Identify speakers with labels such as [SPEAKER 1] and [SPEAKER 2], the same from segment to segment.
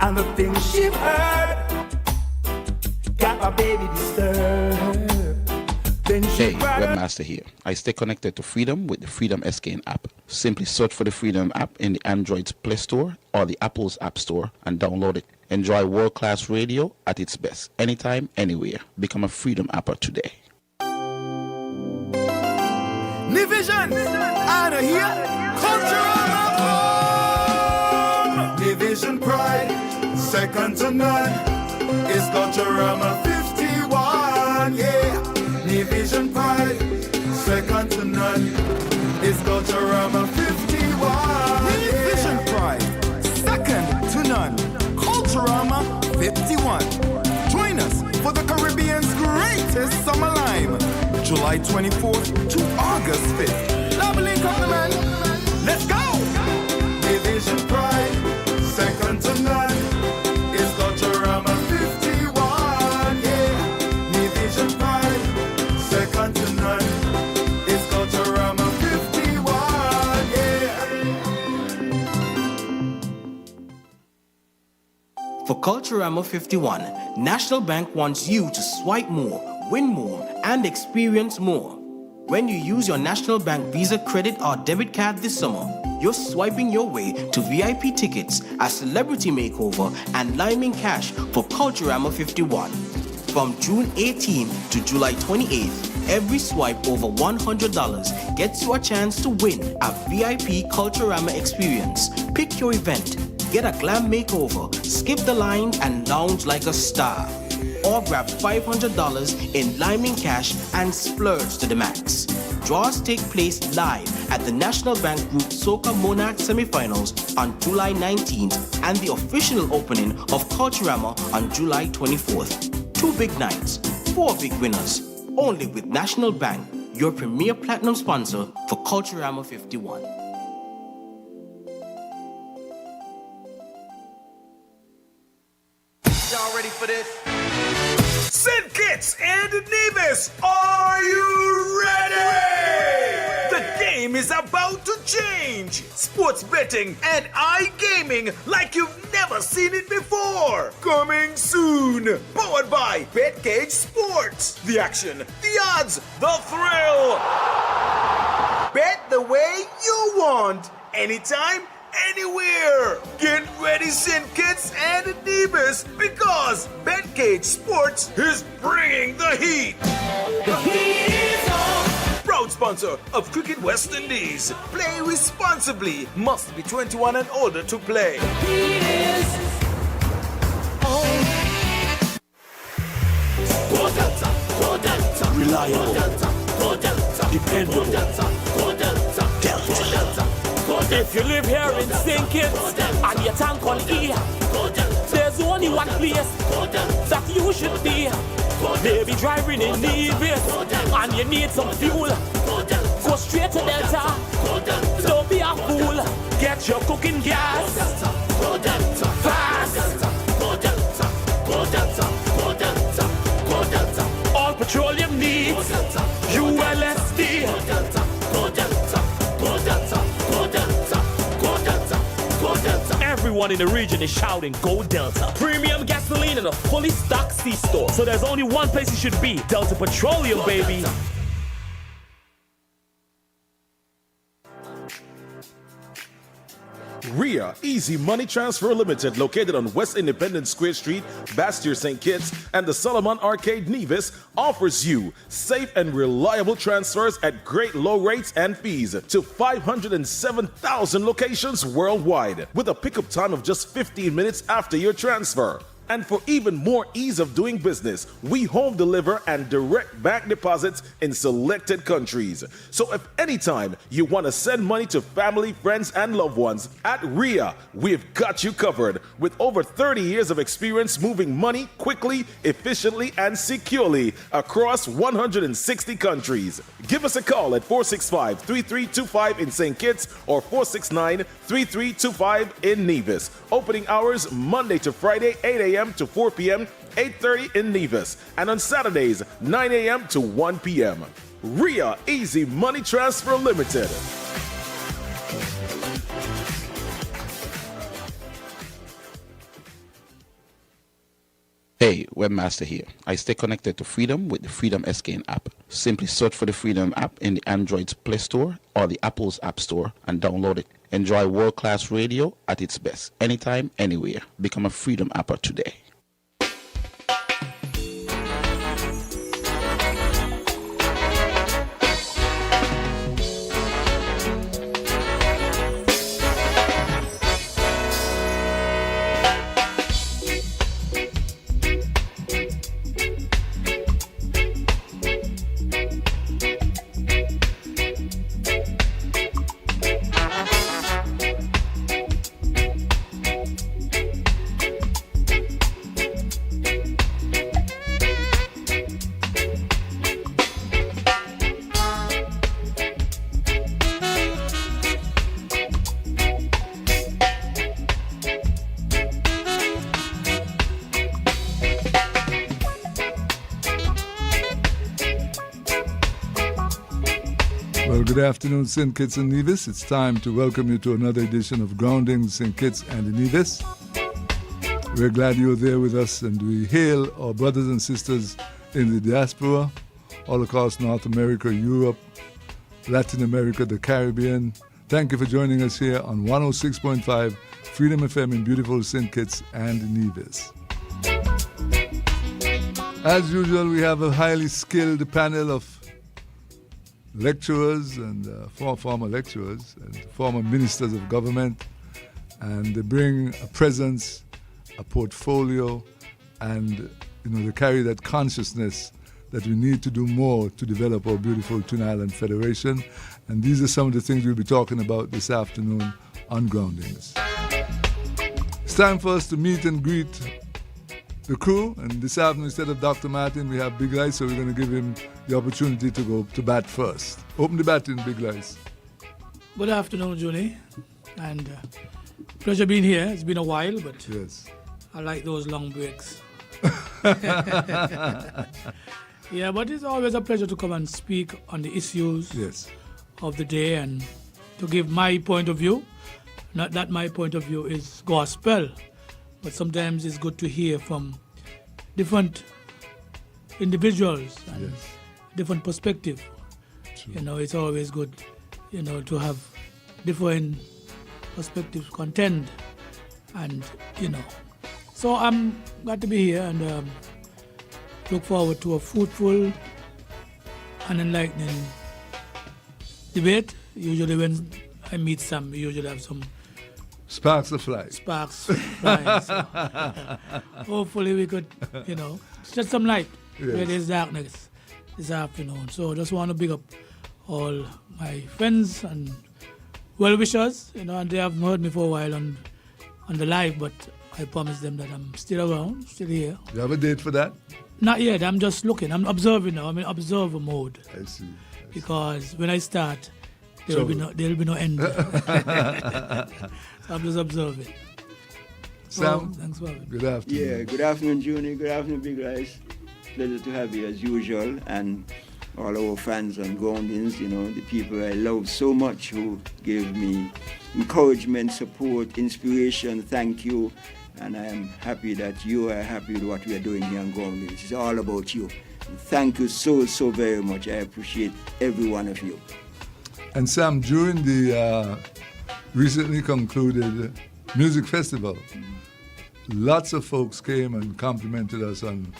[SPEAKER 1] And the things she heard got my baby disturbed.
[SPEAKER 2] Hey, Webmaster here. I stay connected to Freedom with the Freedom SKN app. Simply search for the Freedom app in the Android's Play Store or the Apple's App Store and download it. Enjoy world-class radio at its best, anytime, anywhere. Become a Freedom apper today.
[SPEAKER 1] Division, honor here, cultural. Division pride, second to none. It's Culturama 51, yeah. Division pride, second to none. It's Culturama 51. Division pride, second to none. Culturama 51. Join us for the Caribbean's greatest summer lime, July 24th to August 5th. Lovely compliment. Let's go. Division pride, second to none. It's Culturama 51. Yeah. Division pride, second to none. It's Culturama 51. Yeah.
[SPEAKER 3] For Culturama 51, National Bank wants you to swipe more, win more, and experience more. When you use your National Bank Visa credit or debit card this summer, you're swiping your way to VIP tickets, a celebrity makeover, and liming cash for Culturama 51. From June 18 to July 28th, every swipe over $100 gets you a chance to win a VIP Culturama experience. Pick your event, get a glam makeover, skip the line, and lounge like a star. Or grab $500 in liming cash and splurge to the max. Draws take place live at the National Bank Group Soca Monarch semifinals on July 19th and the official opening of Culturama on July 24th. 2 big nights, 4 big winners. Only with National Bank, your premier platinum sponsor for Culturama 51.
[SPEAKER 1] Y'all ready for this?
[SPEAKER 4] St. Kitts and Nevis, are you ready? The game is about to change. Sports betting and iGaming like you've never seen it before. Coming soon. Powered by BetCage Sports. The action, the odds, the thrill. Bet the way you want. Anytime, anywhere. Get ready, St. Kitts and Nevis, because BetCage Sports is bringing the heat. The heat is on. Proud sponsor of Cricket West Indies. Play responsibly. Must be 21 and older to play. The heat is on.
[SPEAKER 5] Go Delta, go Delta. Reliable. Go Delta, go Delta. Dependable. Go Delta, go Delta. Delta. Go Delta. If you live here in St. Kitts and you tank on E, there's only one place that you should be. Maybe driving in Nevis and you need some fuel. Go straight to Delta. Don't be a fool. Get your cooking gas fast. All petroleum needs ULSD. Everyone in the region is shouting, Go Delta. Premium gasoline in a fully stocked C-store. So there's only one place you should be. Delta Petroleum, baby.
[SPEAKER 6] RIA Easy Money Transfer Limited, located on West Independence Square Street, Bastyr, St. Kitts, and the Solomon Arcade, Nevis, offers you safe and reliable transfers at great low rates and fees to 507,000 locations worldwide, with a pickup time of just 15 minutes after your transfer. And for even more ease of doing business, we home deliver and direct bank deposits in selected countries. So if anytime you want to send money to family, friends, and loved ones, at RIA, we've got you covered. With over 30 years of experience moving money quickly, efficiently, and securely across 160 countries. Give us a call at 465-3325 in St. Kitts or 469-3325 in Nevis. Opening hours Monday to Friday, 8 a.m. to 4 p.m., 8:30 in Nevis, and on Saturdays, 9 a.m. to 1 p.m. RIA Easy Money Transfer Limited.
[SPEAKER 2] Hey, Webmaster here. I stay connected to Freedom with the Freedom SKN app. Simply search for the Freedom app in the Android's Play Store or the Apple's App Store and download it. Enjoy world-class radio at its best, anytime, anywhere. Become a Freedom apper today.
[SPEAKER 7] Well, good afternoon, St. Kitts and Nevis. It's time to welcome you to another edition of Groundings, St. Kitts and Nevis. We're glad you're there with us, and we hail our brothers and sisters in the diaspora, all across North America, Europe, Latin America, the Caribbean. Thank you for joining us here on 106.5 Freedom FM in beautiful St. Kitts and Nevis. As usual, we have a highly skilled panel of lecturers and former lecturers and former ministers of government, and they bring a presence, a portfolio, and they carry that consciousness that we need to do more to develop our beautiful Twin Island Federation. And these are some of the things we'll be talking about this afternoon on Groundings. It's time for us to meet and greet the crew, and this afternoon, instead of Dr. Martin, we have Big Lice, so we're going to give him the opportunity to go to bat first. Open the batting, Big Lice.
[SPEAKER 8] Good afternoon, Julie, and pleasure being here. It's been a while, but
[SPEAKER 7] yes,
[SPEAKER 8] I like those long breaks. Yeah, but it's always a pleasure to come and speak on the issues of the day and to give my point of view. Not that my point of view is gospel, but sometimes it's good to hear from different individuals and different perspective. True. It's always good, to have different perspectives contend, and So I'm glad to be here and look forward to a fruitful and enlightening debate. Usually when I meet Sam, we usually have some
[SPEAKER 7] sparks of fly.
[SPEAKER 8] Sparks flying. So hopefully we could, shed some light where there's darkness this afternoon. So I just want to big up all my friends and well-wishers, and they haven't heard me for a while on the live, but I promise them that I'm still around, still here.
[SPEAKER 7] You have a date for that?
[SPEAKER 8] Not yet. I'm just looking. I'm observing now. I'm in observer mode.
[SPEAKER 7] I see.
[SPEAKER 8] Because when I start, there'll be no end. So I'm just observing.
[SPEAKER 7] Sam,
[SPEAKER 8] thanks for having me.
[SPEAKER 7] Good afternoon.
[SPEAKER 9] Yeah, good afternoon, Juni. Good afternoon, Big Rice. Pleasure to have you as usual, and all our fans and groundings, the people I love so much who gave me encouragement, support, inspiration. Thank you. And I am happy that you are happy with what we are doing here on Groundings. It's all about you. Thank you so, so very much. I appreciate every one of you.
[SPEAKER 7] And Sam, during the recently concluded music festival, lots of folks came and complimented us on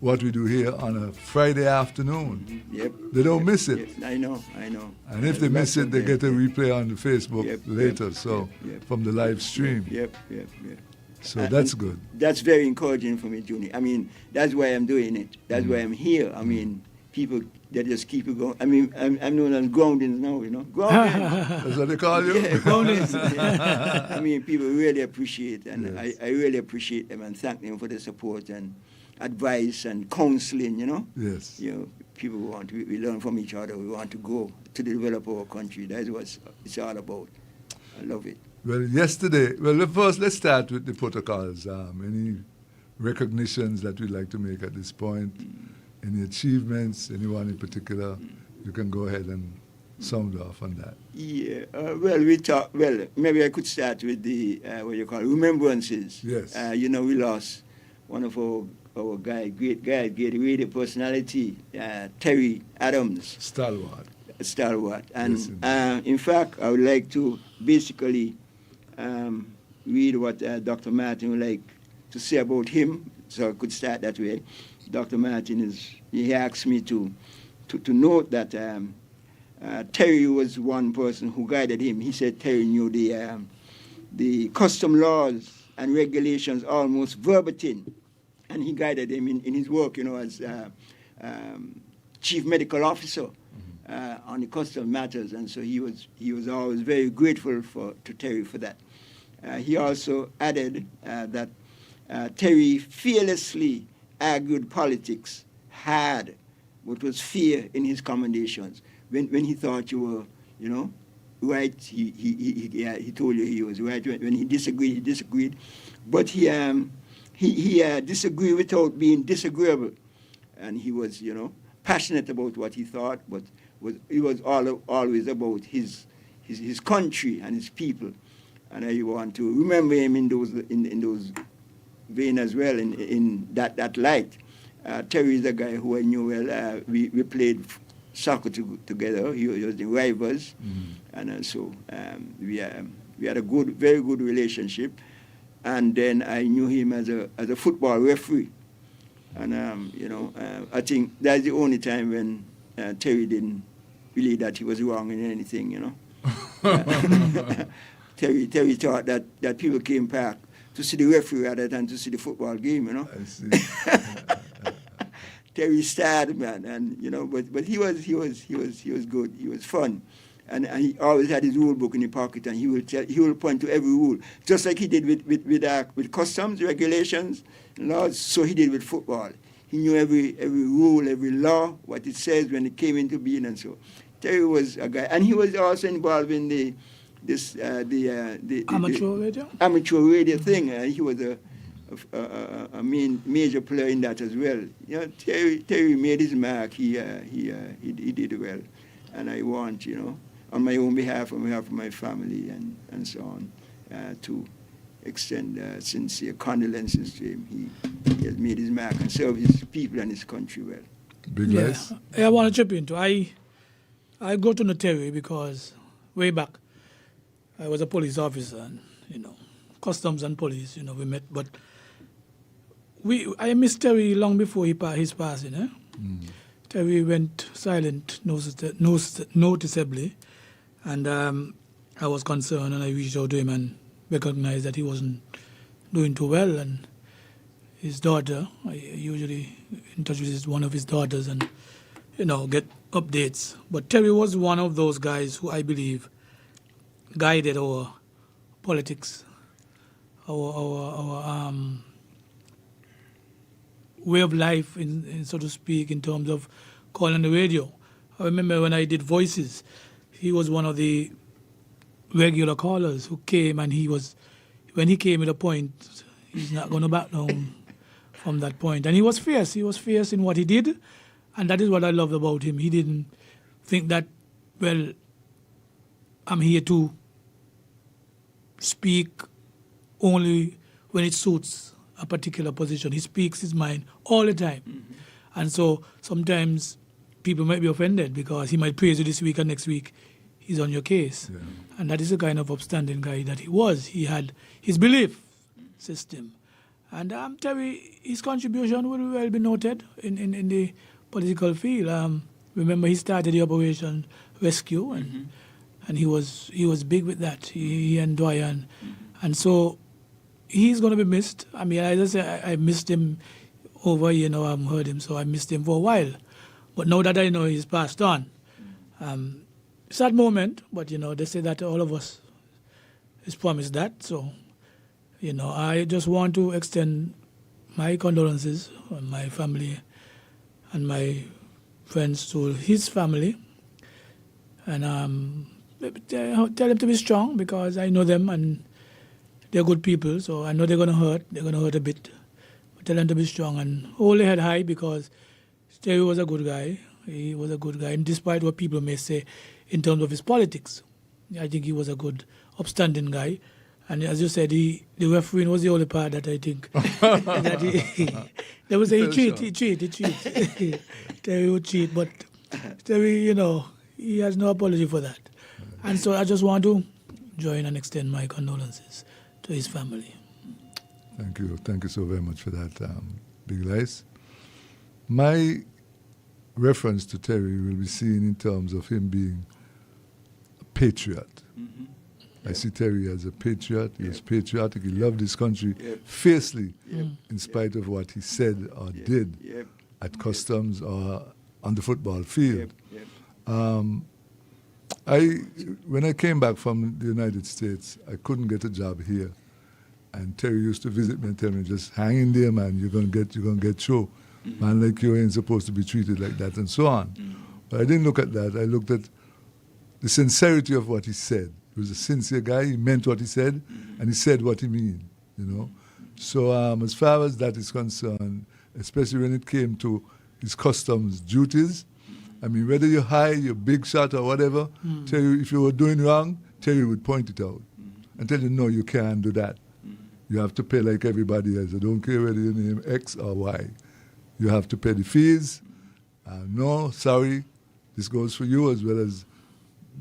[SPEAKER 7] what we do here on a Friday afternoon.
[SPEAKER 9] Yep.
[SPEAKER 7] They don't miss it.
[SPEAKER 9] Yep. I know.
[SPEAKER 7] And if they miss it, they get a replay on the Facebook later, from the live stream.
[SPEAKER 9] Yep.
[SPEAKER 7] So that's good.
[SPEAKER 9] That's very encouraging for me, Juni. I mean, that's why I'm doing it. That's why I'm here. I mean, people, they just keep it going. I mean, I'm known as Groundings now, Groundings.
[SPEAKER 7] That's what they call you?
[SPEAKER 9] Yeah, Groundings. I mean, people really appreciate, and I really appreciate them and thank them for the support and advice and counseling,
[SPEAKER 7] Yes.
[SPEAKER 9] People we learn from each other. We want to go to develop our country. That's what it's all about. I love it.
[SPEAKER 7] Well, first let's start with the protocols. Any recognitions that we'd like to make at this point? Any achievements? Anyone in particular? You can go ahead and sound off on that.
[SPEAKER 9] Yeah. Maybe I could start with the remembrances.
[SPEAKER 7] Yes.
[SPEAKER 9] We lost one of our our guy, great radio personality, Terry Adams. Stalwart. And
[SPEAKER 7] Yes,
[SPEAKER 9] in fact, I would like to basically read what Dr. Martin would like to say about him, so I could start that way. Dr. Martin he asked me to note that Terry was one person who guided him. He said Terry knew the custom laws and regulations almost verbatim, and he guided him in his work, as chief medical officer on the custom matters, and so he was always very grateful to Terry for that. He also added that Terry fearlessly argued politics, had what was fear in his commendations. When he thought you were, right, he told you he was right. When he disagreed. But he disagreed without being disagreeable, and he was, passionate about what he thought, but he was always about his country and his people. And I want to remember him in those vein as well, in that light. Terry is a guy who I knew well. We played soccer together. He was the rivals, and so we had a very good relationship. And then I knew him as a football referee, and I think that's the only time when Terry didn't believe that he was wrong in anything. Terry thought that people came back to see the referee rather than to see the football game.
[SPEAKER 7] I see.
[SPEAKER 9] Terry starred, man, and but he was good. He was fun, and he always had his rule book in the pocket, and he will point to every rule, just like he did with customs regulations and laws. So he did with football. He knew every rule, every law, what it says when it came into being, and so Terry was a guy, and he was also involved in the amateur radio thing. He was a major player in that as well. Terry made his mark. He did well, and I want, on my own behalf, on behalf of my family and so on, to extend sincere condolences to him. He has made his mark and served his people and his country well.
[SPEAKER 7] Big Les?
[SPEAKER 8] Yeah, I want to chip into. I go to know Terry because way back I was a police officer, and customs and police, we met, but I missed Terry long before his passing. Terry went silent noticeably, and I was concerned, and I reached out to him and recognized that he wasn't doing too well. And his daughter, I usually in touch with one of his daughters and get updates. But Terry was one of those guys who I believe guided our politics, our way of life, in so to speak, in terms of calling the radio. I remember when I did Voices, he was one of the regular callers who came, and when he came at a point, he's not going to back down from that point. And he was fierce. He was fierce in what he did, and that is what I loved about him. He didn't think that, well, I'm here to speak only when it suits a particular position. He speaks his mind all the time. Mm-hmm. And so sometimes people might be offended because he might praise you this week and next week he's on your case. Yeah. And that is the kind of upstanding guy that he was. He had his belief system. And Terry, his contribution will well be noted in the political field. Remember, he started the Operation Rescue, and he was big with that. He and Doyen. And so he's going to be missed. I mean, as I say, I missed him over, I've heard him, so I missed him for a while. But now that I know he's passed on, sad moment, but, they say that all of us is promised that. So, I just want to extend my condolences on my family and my friends to his family. And tell them to be strong, because I know them and they're good people, so I know they're going to hurt. They're going to hurt a bit. But tell them to be strong and hold their head high, because Terry was a good guy. He was a good guy, and despite what people may say in terms of his politics, I think he was a good, upstanding guy. And as you said, the refereeing was the only part that I think that there was a he cheat. Terry would cheat, but Terry, he has no apology for that. And so I just want to join and extend my condolences to his family.
[SPEAKER 7] Thank you so very much for that, Big Lice. My reference to Terry will be seen in terms of him being a patriot.
[SPEAKER 9] Mm-hmm.
[SPEAKER 7] I see Terry as a patriot. He was patriotic. He loved his country fiercely, in spite of what he said or did at customs or on the football field. When I came back from the United States, I couldn't get a job here, and Terry used to visit me and tell me, "Just hang in there, man. You're gonna get through. Mm-hmm. Man like you ain't supposed to be treated like that," and so on. Mm-hmm. But I didn't look at that. I looked at the sincerity of what he said. He was a sincere guy. He meant what he said, and he said what he meant, So as far as that is concerned, especially when it came to his customs duties, I mean, whether you're high, you're big shot or whatever, tell you if you were doing wrong, Terry would point it out and tell you, no, you can't do that. You have to pay like everybody else. I don't care whether your name X or Y. You have to pay the fees. No, sorry, this goes for you as well as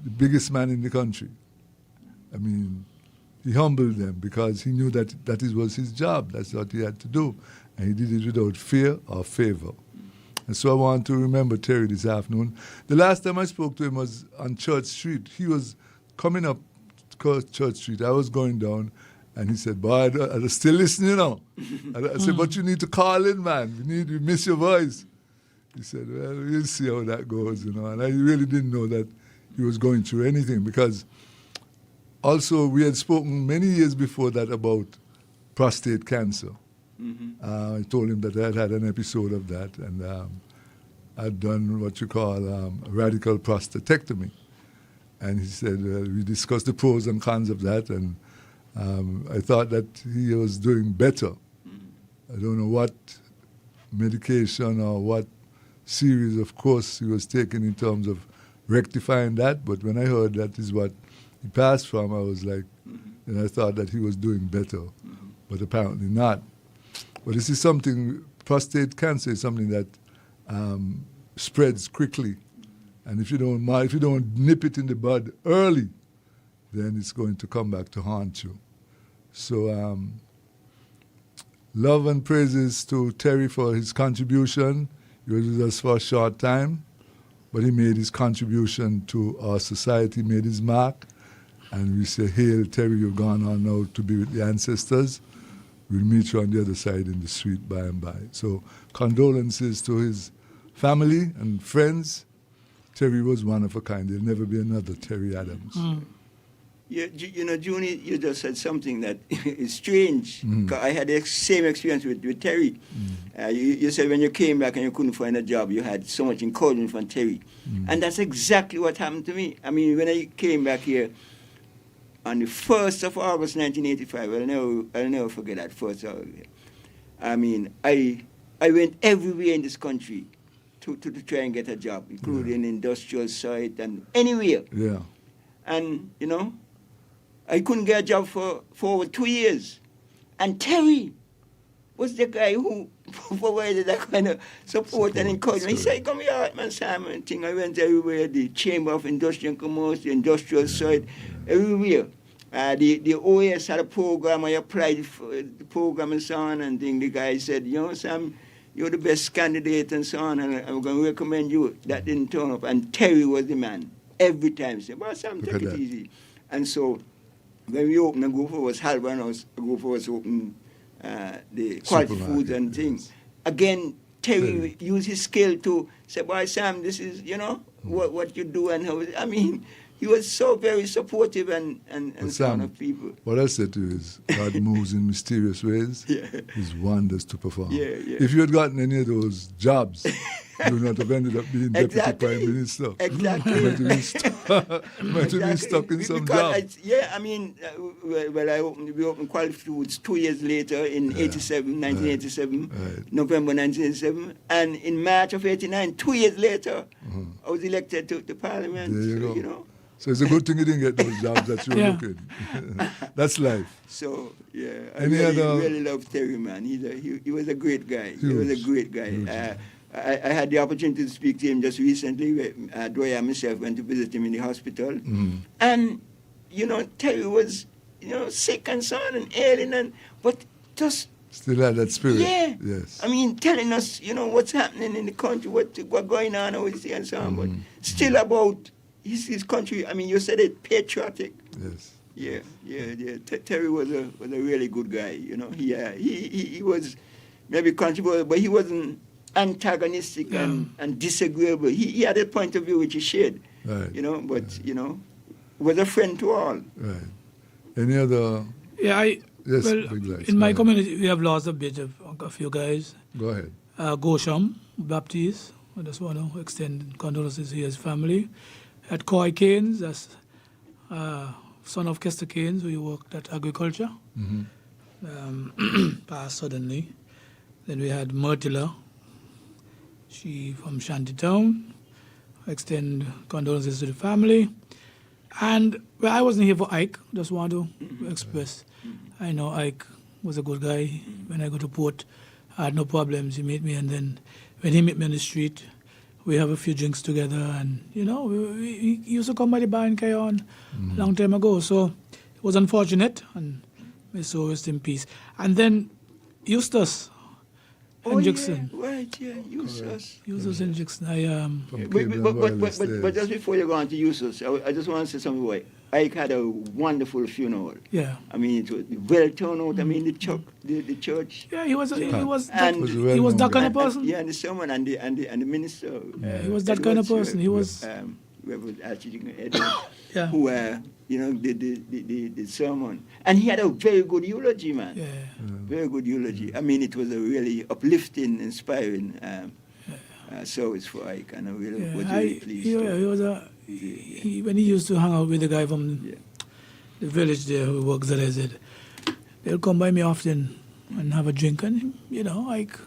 [SPEAKER 7] the biggest man in the country. I mean, he humbled them because he knew that was his job. That's what he had to do. And he did it without fear or favor. And so I want to remember Terry this afternoon. The last time I spoke to him was on Church Street. He was coming up Church Street. I was going down, and he said, "Boy, I'm still listening, I said, "But you need to call in, man. We miss your voice." He said, "Well, we'll see how that goes, And I really didn't know that he was going through anything because also we had spoken many years before that about prostate cancer. Mm-hmm. I told him that I had had an episode of that, and I'd done what you call radical prostatectomy. And he said, we discussed the pros and cons of that, and I thought that he was doing better. I don't know what medication or what series of course he was taking in terms of rectifying that, but when I heard that is what he passed from, I was like, and I thought that he was doing better, but apparently not. But this is something, prostate cancer is something that spreads quickly. And if you don't nip it in the bud early, then it's going to come back to haunt you. So love and praises to Terry for his contribution. He was with us for a short time, but he made his contribution to our society, made his mark. And we say, hail, Terry, you've gone on now to be with the ancestors. We'll meet you on the other side in the street by and by. So condolences to his family and friends. Terry was one of a kind. There'll never be another Terry Adams.
[SPEAKER 9] Yeah, Junie, you just said something that is strange. I had the same experience with Terry. You said when you came back and you couldn't find a job, you had so much encouragement from Terry. And that's exactly what happened to me. I mean, when I came back here on the 1st of August, 1985, I'll never forget that 1st of August. I mean, I went everywhere in this country to try and get a job, including industrial site and anywhere.
[SPEAKER 7] Yeah.
[SPEAKER 9] And, I couldn't get a job for over 2 years. And Terry was the guy who provided that kind of support and encouragement. He said, "Come here, man, Simon." Thing. I went everywhere, the Chamber of Industry and Commerce, the industrial site, everywhere. The OAS had a program, I applied for the program and so on, and then the guy said, Sam, you're the best candidate and so on, and I'm going to recommend you. That didn't turn up. And Terry was the man. Every time. Say, "Well, Sam, take it easy." And so when we opened, a group of us, Halva and us, a group of us opened the quality foods and things. Again, Terry used his skill to say, "Boy, Sam, this is, what you do and how." I mean, he was so very supportive and Sam, of people.
[SPEAKER 7] What I said to you is, God moves in mysterious ways. His wonders to perform.
[SPEAKER 9] Yeah.
[SPEAKER 7] If you had gotten any of those jobs, you would not have ended up being Deputy Prime Minister.
[SPEAKER 9] Exactly.
[SPEAKER 7] You might have been stuck in some job.
[SPEAKER 9] We opened Quality Foods 2 years later in 1987, November 1987. And in March of 89, 2 years later, I was elected to Parliament.
[SPEAKER 7] There you go. So it's a good thing you didn't get those jobs that you were
[SPEAKER 8] Yeah.
[SPEAKER 7] looking. That's life.
[SPEAKER 9] So yeah, I
[SPEAKER 7] Any
[SPEAKER 9] really,
[SPEAKER 7] other-
[SPEAKER 9] really love Terry, man. He was a great guy. He was a
[SPEAKER 7] Huge.
[SPEAKER 9] great guy.
[SPEAKER 7] Huge.
[SPEAKER 9] I had the opportunity to speak to him just recently. Doya and myself went to visit him in the hospital, and Terry was sick and so on and ailing, but just
[SPEAKER 7] Still had that spirit.
[SPEAKER 9] yeah.
[SPEAKER 7] Yes.
[SPEAKER 9] I mean, telling us what's happening in the country, what going on overseas and so on, but still about his country. I mean, you said it, patriotic.
[SPEAKER 7] Yes.
[SPEAKER 9] Yeah. Terry was a really good guy. He was maybe controversial, but he wasn't antagonistic and disagreeable. He had a point of view which he shared.
[SPEAKER 7] Right.
[SPEAKER 9] But was a friend to all.
[SPEAKER 7] Right. Any other?
[SPEAKER 8] Yeah,
[SPEAKER 7] Yes,
[SPEAKER 8] well,
[SPEAKER 7] Big Lights,
[SPEAKER 8] in
[SPEAKER 7] go
[SPEAKER 8] my
[SPEAKER 7] ahead.
[SPEAKER 8] community, we have lost a few guys.
[SPEAKER 7] Go ahead.
[SPEAKER 8] Gosham Baptiste, I just want to extend condolences to his family. At Coy Keynes, that's son of Kester Keynes, who worked at agriculture, passed suddenly. Then we had Myrtila, she from Shantytown. I extend condolences to the family. And well, I wasn't here for Ike, just want to express. I know Ike was a good guy. When I go to port, I had no problems. He met me, and then when he met me on the street, we have a few drinks together, and he used to come by the bar in Cayon a long time ago. So it was unfortunate, and may so rest in peace. And then Eustace Hendrickson.
[SPEAKER 9] Oh, yeah, right, yeah, Eustace.
[SPEAKER 8] Eustace Hendrickson.
[SPEAKER 7] From Cleveland Wireless
[SPEAKER 9] But
[SPEAKER 7] days.
[SPEAKER 9] just before you go on to Eustace, I just want to say something. Ike had a wonderful funeral.
[SPEAKER 8] Yeah.
[SPEAKER 9] I mean, it was well turned out. I mean, the church.
[SPEAKER 8] Yeah, he was
[SPEAKER 9] And-
[SPEAKER 8] he was that kind of
[SPEAKER 9] and-
[SPEAKER 8] person.
[SPEAKER 9] Yeah, and the sermon and the minister.
[SPEAKER 8] Yeah, he was that kind of person. He was.
[SPEAKER 9] Reverend Archdeacon Edward,
[SPEAKER 8] Yeah.
[SPEAKER 9] who did the sermon, and he had a very good eulogy, man.
[SPEAKER 8] Yeah.
[SPEAKER 9] Very good eulogy. I mean, it was a really uplifting, inspiring service for Ike, and I really was really pleased.
[SPEAKER 8] He was when he used to hang out with the guy from the village there who works at AZ, they'll come by me often and have a drink, and like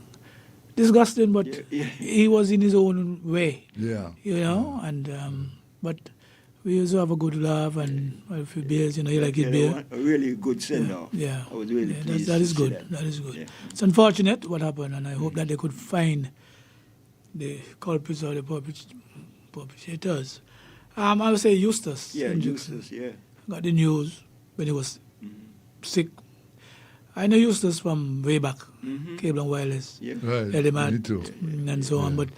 [SPEAKER 8] disgusting, but he was in his own way.
[SPEAKER 7] Yeah.
[SPEAKER 8] And but we used to have a good laugh and a few beers. He like his beer.
[SPEAKER 9] A really good send-off.
[SPEAKER 8] Yeah.
[SPEAKER 9] I was really pleased.
[SPEAKER 8] That is
[SPEAKER 9] to see
[SPEAKER 8] good. That is good.
[SPEAKER 9] Yeah.
[SPEAKER 8] It's unfortunate what happened, and I hope that they could find the culprits or the perpetrators. I would say Eustace.
[SPEAKER 9] Yeah,
[SPEAKER 8] Hendrickson.
[SPEAKER 9] Eustace, yeah.
[SPEAKER 8] Got the news when he was sick. I know Eustace from way back, Cable and Wireless,
[SPEAKER 9] Yeah.
[SPEAKER 7] Right.
[SPEAKER 8] Elimat,
[SPEAKER 7] Me too.
[SPEAKER 8] and so on. But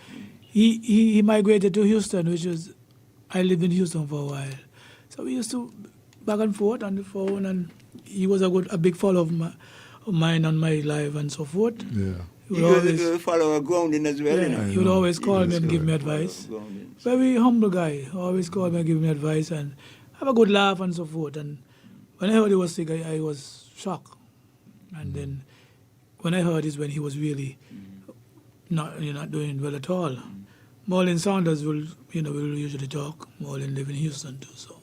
[SPEAKER 8] he migrated to Houston, which was, I lived in Houston for a while. So we used to back and forth on the phone, and he was a big follower of mine on my live and so forth.
[SPEAKER 7] Yeah.
[SPEAKER 8] He
[SPEAKER 9] He
[SPEAKER 8] would
[SPEAKER 9] was
[SPEAKER 8] always,
[SPEAKER 9] a follower of Grounding as well,
[SPEAKER 8] yeah, he would always call me and give me advice.
[SPEAKER 9] Grounding.
[SPEAKER 8] Very humble guy. Always call me and give me advice and have a good laugh and so forth. And when I heard he was sick, I was shocked. And then when I heard is when he was really not doing well at all. Marlon Saunders will usually talk. Marlon live in Houston too. So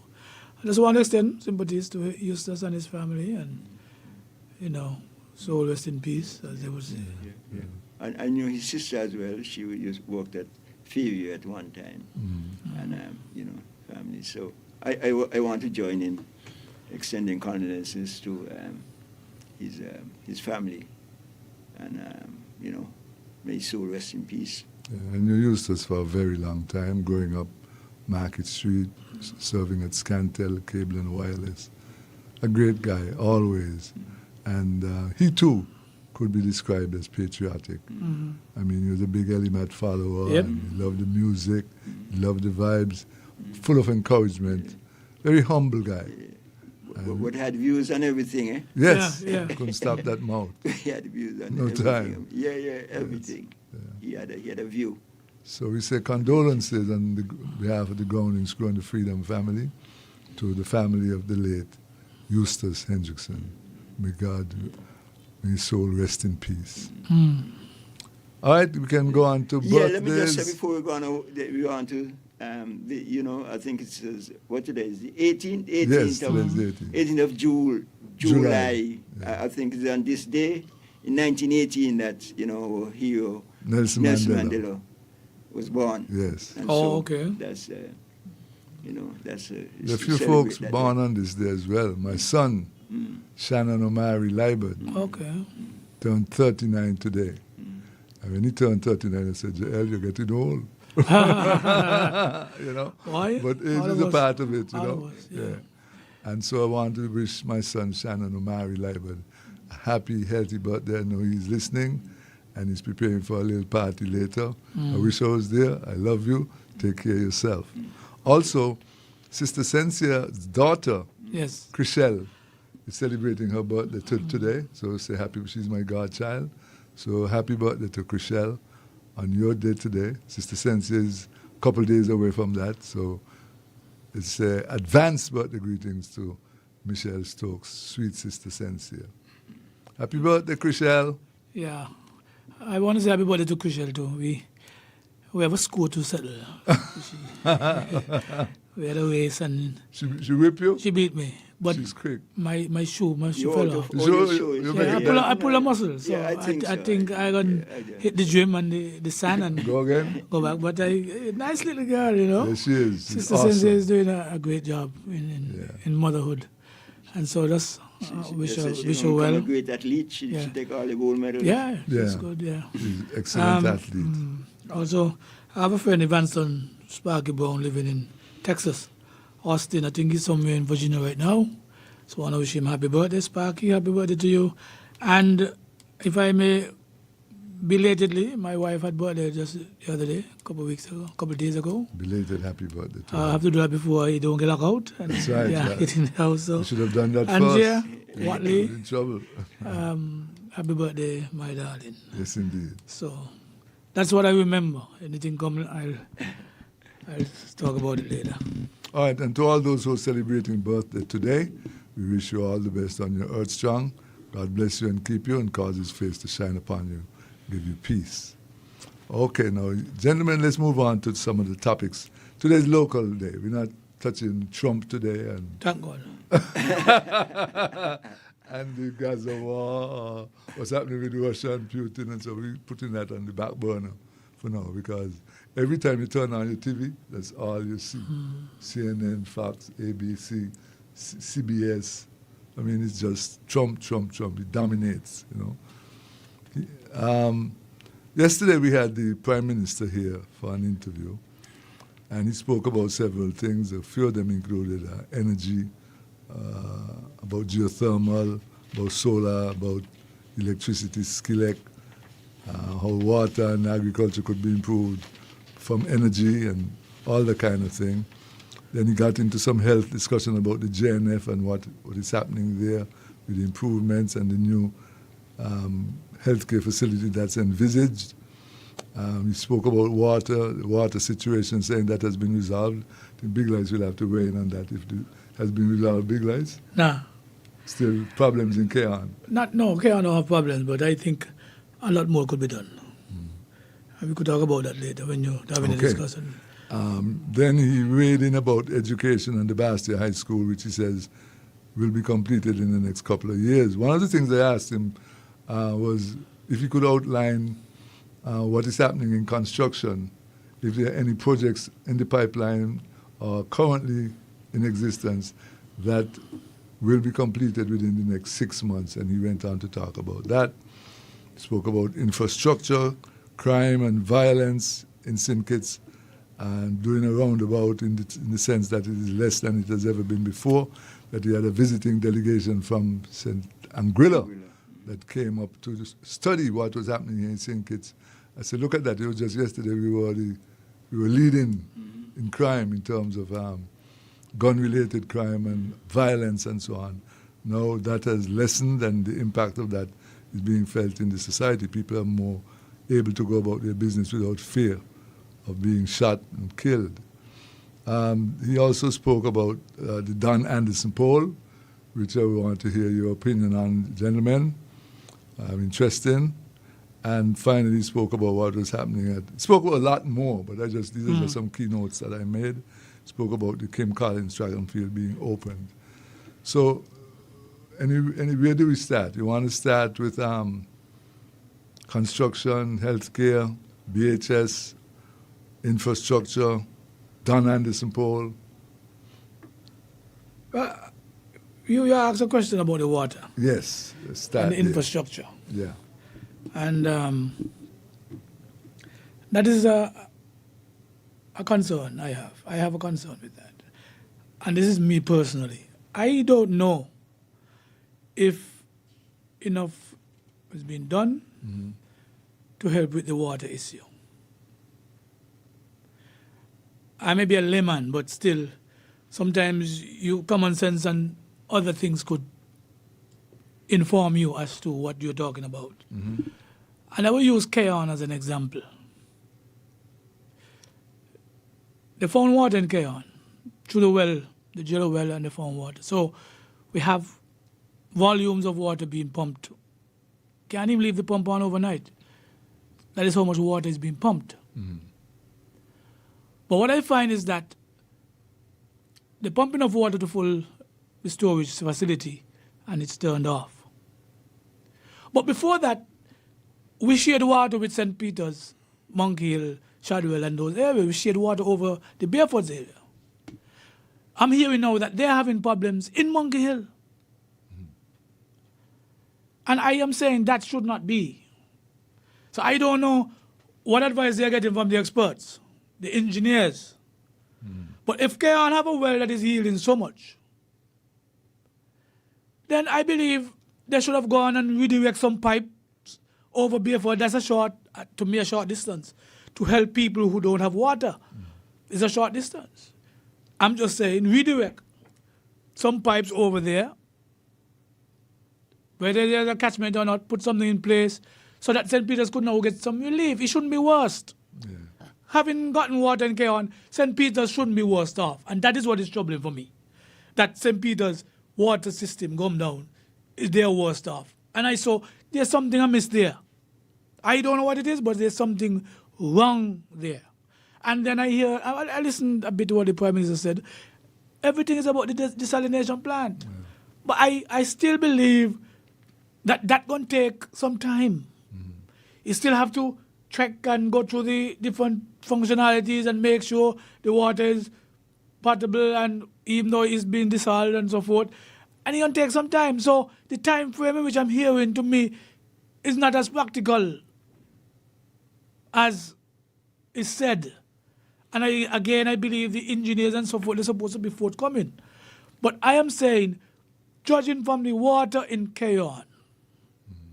[SPEAKER 8] I just want to extend sympathies to Eustace and his family, and soul rest in peace, as they would say.
[SPEAKER 9] Yeah. And I knew his sister as well. She worked at Fairview at one time, and family. So I want to join in extending condolences to his family, and may his soul rest in peace.
[SPEAKER 7] Yeah, and you used us for a very long time, growing up Market Street, serving at Scantel, Cable and Wireless. A great guy, always. And he too could be described as patriotic. I mean, he was a big Elimat follower,
[SPEAKER 8] Yep.
[SPEAKER 7] and he loved the music, he loved the vibes, full of encouragement. Very humble guy.
[SPEAKER 9] But had views on everything, eh?
[SPEAKER 7] Yes,
[SPEAKER 8] Yeah.
[SPEAKER 7] couldn't stop that mouth.
[SPEAKER 9] He had views on
[SPEAKER 7] No
[SPEAKER 9] everything.
[SPEAKER 7] time.
[SPEAKER 9] Yeah, everything. He had a view.
[SPEAKER 7] So we say condolences on behalf of the Groundings Crew and the Freedom family to the family of the late Eustace Hendrickson. May his soul rest in peace. All right, we can go on to birthdays.
[SPEAKER 9] Yeah, let me just say before we go on to I think it's what today is the 18th.
[SPEAKER 7] Yes, today's the 18th.
[SPEAKER 9] 18th of July.
[SPEAKER 7] July.
[SPEAKER 9] I think it's on this day in 1918 that our hero
[SPEAKER 7] Nelson
[SPEAKER 9] Nelson
[SPEAKER 7] Mandela.
[SPEAKER 9] Mandela was born.
[SPEAKER 7] Yes.
[SPEAKER 9] And
[SPEAKER 8] Oh,
[SPEAKER 9] so
[SPEAKER 8] okay.
[SPEAKER 9] That's You know, that's a...
[SPEAKER 7] There are a few folks born on this day as well. My son, Shannon Omari Libert, turned 39 today. And when he turned 39, I said, Joel, you're getting old. You know?
[SPEAKER 8] Why?
[SPEAKER 7] But age is a part of it, you know? Yeah. And so I want to wish my son, Shannon Omari Libert, a happy, healthy birthday. I know he's listening and he's preparing for a little party later. I wish I was there. I love you. Take care of yourself. Also, Sister Sensia's daughter, Chriselle, is celebrating her birthday today. So say happy, she's my godchild. So happy birthday to Chriselle on your day today. Sister Sensia is a couple days away from that. So it's advanced birthday greetings to Michelle Stokes, sweet Sister Sensia. Happy birthday, Chriselle.
[SPEAKER 8] Yeah. I want to say happy birthday to Chriselle too. We have a score to settle. We had a race and...
[SPEAKER 7] She whipped you?
[SPEAKER 8] She beat me. But
[SPEAKER 7] she's quick.
[SPEAKER 8] My shoe fell off.
[SPEAKER 7] I
[SPEAKER 8] pull a muscle. So I think I can hit the gym and the sand and
[SPEAKER 7] go again.
[SPEAKER 8] Go back. But nice little girl, you know.
[SPEAKER 7] Yes, she is.
[SPEAKER 8] Sister Sensei is doing a great job in motherhood. And so that's wish her well.
[SPEAKER 9] A great athlete. She take all the gold medals.
[SPEAKER 8] Yeah, she's good, yeah.
[SPEAKER 7] She's an excellent athlete.
[SPEAKER 8] Also, I have a friend, Evanston Sparky Brown, living in Texas. Austin, I think he's somewhere in Virginia right now. So I want to wish him happy birthday, Sparky. Happy birthday to you. And if I may, belatedly, my wife had birthday just the other day, a couple of days ago.
[SPEAKER 7] Belated happy birthday to her.
[SPEAKER 8] I have to do that before I don't get locked out. And,
[SPEAKER 7] that's right.
[SPEAKER 8] Get in the house. So.
[SPEAKER 7] You should have done that
[SPEAKER 8] Andrea,
[SPEAKER 7] first.
[SPEAKER 8] Watley.
[SPEAKER 7] In trouble.
[SPEAKER 8] Happy birthday, my darling.
[SPEAKER 7] Yes, indeed.
[SPEAKER 8] So that's what I remember. Anything coming, I'll talk about it later.
[SPEAKER 7] All right, and to all those who are celebrating birthday today, we wish you all the best on your Earth Strong. God bless you and keep you and cause His face to shine upon you, give you peace. Okay, now, gentlemen, let's move on to some of the topics. Today's local day. We're not touching Trump today. And
[SPEAKER 8] thank God.
[SPEAKER 7] And the Gaza war, what's happening with Russia and Putin, and so we're putting that on the back burner for now, because every time you turn on your TV, that's all you see. CNN, Fox, ABC, CBS. I mean, it's just Trump. He dominates, you know. Yesterday we had the Prime Minister here for an interview, and he spoke about several things. A few of them included energy, about geothermal, about solar, about electricity, skillet, how water and agriculture could be improved from energy and all that kind of thing. Then he got into some health discussion about the JNF and what is happening there with the improvements and the new healthcare facility that's envisaged. He spoke about the water situation, saying that has been resolved. I think Big Lights will have to weigh in on that if it has been resolved. Big Lights?
[SPEAKER 8] Nah.
[SPEAKER 7] Still problems in Keon?
[SPEAKER 8] No, Keon don't have problems, but I think a lot more could be done. And we could talk about that later when you're having a discussion.
[SPEAKER 7] Then he weighed in about education and the Bastia High School, which he says will be completed in the next couple of years. One of the things I asked him was if he could outline what is happening in construction, if there are any projects in the pipeline or currently in existence that will be completed within the next 6 months. And he went on to talk about that. He spoke about infrastructure, crime and violence in St. Kitts, and doing a roundabout in the sense that it is less than it has ever been before, that he had a visiting delegation from St. Anguilla that came up to study what was happening here in St. Kitts. I said, look at that. It was just yesterday we were leading in crime in terms of gun-related crime and violence and so on. Now that has lessened and the impact of that is being felt in the society. People are more able to go about their business without fear of being shot and killed. He also spoke about the Don Anderson poll, which I want to hear your opinion on, gentlemen. I'm interested in. And finally, he spoke about what was happening spoke about a lot more, but these are just some keynotes that I made. Spoke about the Kim Collins track and field being opened. So, where do we start? You want to start with construction, healthcare, BHS, infrastructure, Don Anderson poll.
[SPEAKER 8] You asked a question about the water.
[SPEAKER 7] Yes.
[SPEAKER 8] And the infrastructure.
[SPEAKER 7] Yeah.
[SPEAKER 8] And that is a concern I have. I have a concern with that. And this is me personally. I don't know if enough has been done to help with the water issue. I may be a layman, but still, sometimes you common sense and other things could inform you as to what you're talking about. And I will use Keon as an example. They found water in Keon through the well, the jello well, and they found water. So we have volumes of water being pumped. Can't even leave the pump on overnight. That is how much water is being pumped. But what I find is that the pumping of water to full the storage facility and it's turned off. But before that, we shared water with St. Peter's, Monkey Hill, Shadwell and those areas. We shared water over the Barefords area. I'm hearing now that they're having problems in Monkey Hill. And I am saying that should not be. So I don't know what advice they're getting from the experts, the engineers. But if Keon have a well that is yielding so much, then I believe they should have gone and redirect some pipes over Beaufort. That's a short distance to help people who don't have water. It's a short distance. I'm just saying, redirect some pipes over there, whether there's a catchment or not, put something in place so that St. Peter's could now get some relief. It shouldn't be worst. Having gotten water in Keon, St. Peter's shouldn't be worst off. And that is what is troubling for me. That St. Peter's water system come down is their worst off. And I saw there's something amiss there. I don't know what it is, but there's something wrong there. And then I listened a bit to what the Prime Minister said. Everything is about the desalination plant. But I still believe that going to take some time. You still have to check and go through the different functionalities and make sure the water is potable, and even though it's being dissolved and so forth. And it's going to take some time. So the time frame in which I'm hearing, to me, is not as practical as is said. And I believe the engineers and so forth are supposed to be forthcoming. But I am saying, judging from the water in Keon,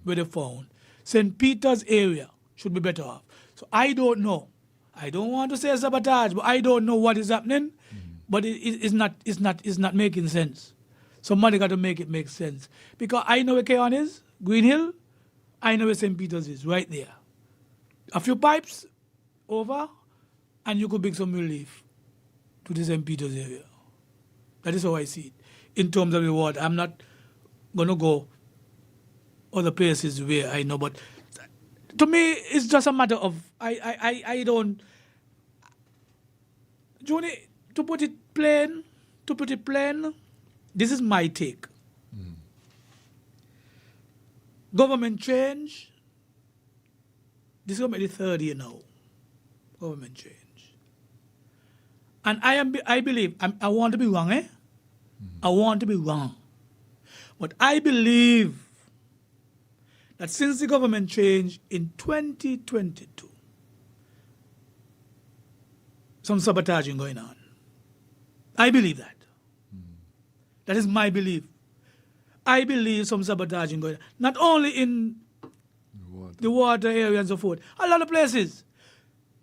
[SPEAKER 8] where they found, St. Peter's area should be better off. So I don't know. I don't want to say sabotage, but I don't know what is happening. But it's not making sense. Somebody got to make it make sense. Because I know where Keon is, Green Hill. I know where St. Peter's is, right there. A few pipes over, and you could bring some relief to the St. Peter's area. That is how I see it. In terms of the water, I'm not going to go other places where I know, but to me, it's just a matter of, I don't, Johnny, to put it plain, this is my take. Government change, this is going to be the third year now. Government change. And I believe, I want to be wrong, I want to be wrong. But I believe that since the government changed in 2022, some sabotaging going on. I believe that. That is my belief. I believe some sabotaging going on. Not only in the water area and so forth, a lot of places.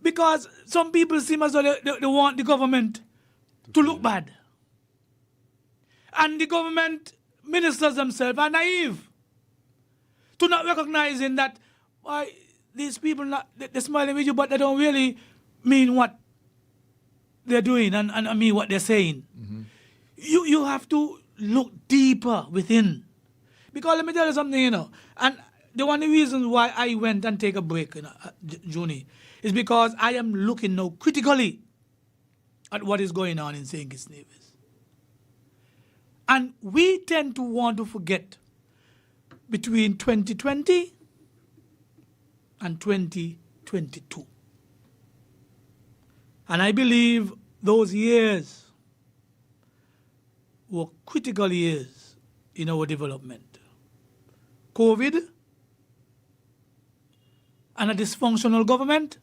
[SPEAKER 8] Because some people seem as though they want the government to look bad. And the government ministers themselves are naive to not recognizing that these people, they're smiling with you, but they don't really mean what they're doing and I mean what they're saying. You have to look deeper within. Because let me tell you something, and the one of the reasons why I went and take a break, Juni, is because I am looking now critically at what is going on in St. Kitts Nevis. And we tend to want to forget between 2020 and 2022. And I believe those years were critical years in our development. COVID and a dysfunctional government.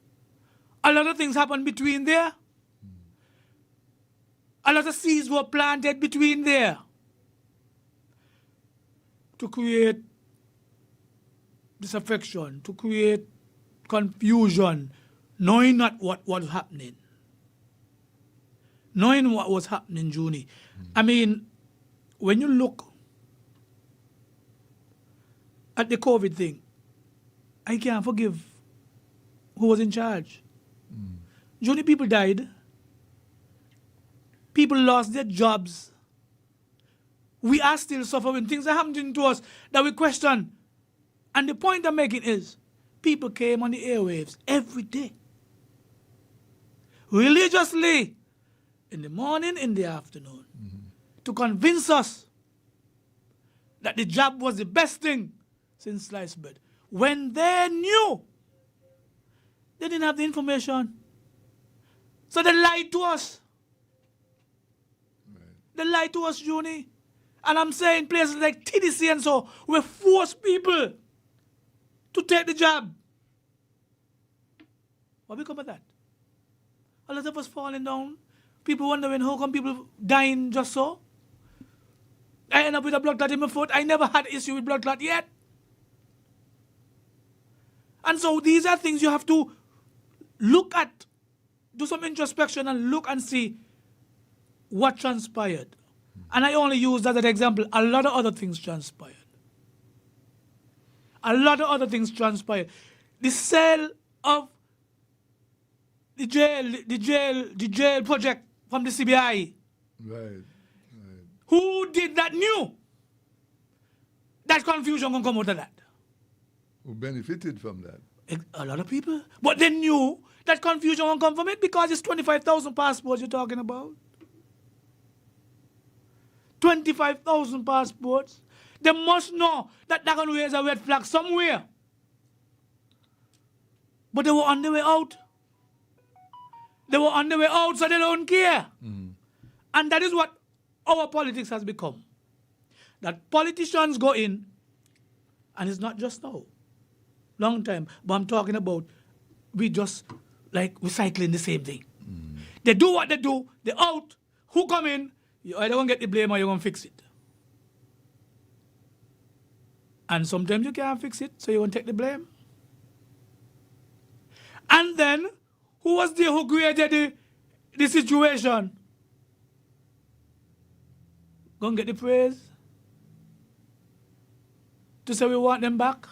[SPEAKER 8] A lot of things happened between there. A lot of seeds were planted between there to create disaffection, to create confusion, knowing not what was happening. Knowing what was happening, Junie. I mean, when you look at the COVID thing, I can't forgive who was in charge. Junie, people died. People lost their jobs. We are still suffering. Things are happening to us that we question. And the point I'm making is, people came on the airwaves every day. Religiously. In the morning, in the afternoon. To convince us that the job was the best thing since sliced bread. When they knew, they didn't have the information. So they lied to us. They lied to us, Junie. And I'm saying places like TDC and so, we force people to take the job. What become of that? A lot of us falling down. People wondering how come people dying just so. I end up with a blood clot in my foot. I never had issue with blood clot yet. And so these are things you have to look at, do some introspection and look and see what transpired. And I only use that as an example. A lot of other things transpired. A lot of other things transpired. The sale of the jail project from the CBI.
[SPEAKER 7] Right.
[SPEAKER 8] Who did that knew that confusion can come out of that?
[SPEAKER 7] Who benefited from that?
[SPEAKER 8] A lot of people. But they knew that confusion can come from it because it's 25,000 passports you're talking about. 25,000 passports. They must know that they're going to raise a red flag somewhere. But they were on their way out. They were on their way out, so they don't care. And that is what our politics has become. That politicians go in, and it's not just now. Long time. But I'm talking about we just like recycling the same thing. They do what they do, they out. Who come in? You either going to get the blame or you're going to fix it. And sometimes you can't fix it, so you won't take the blame. And then, who was there who created the situation? Go and get the praise? To say we want them back?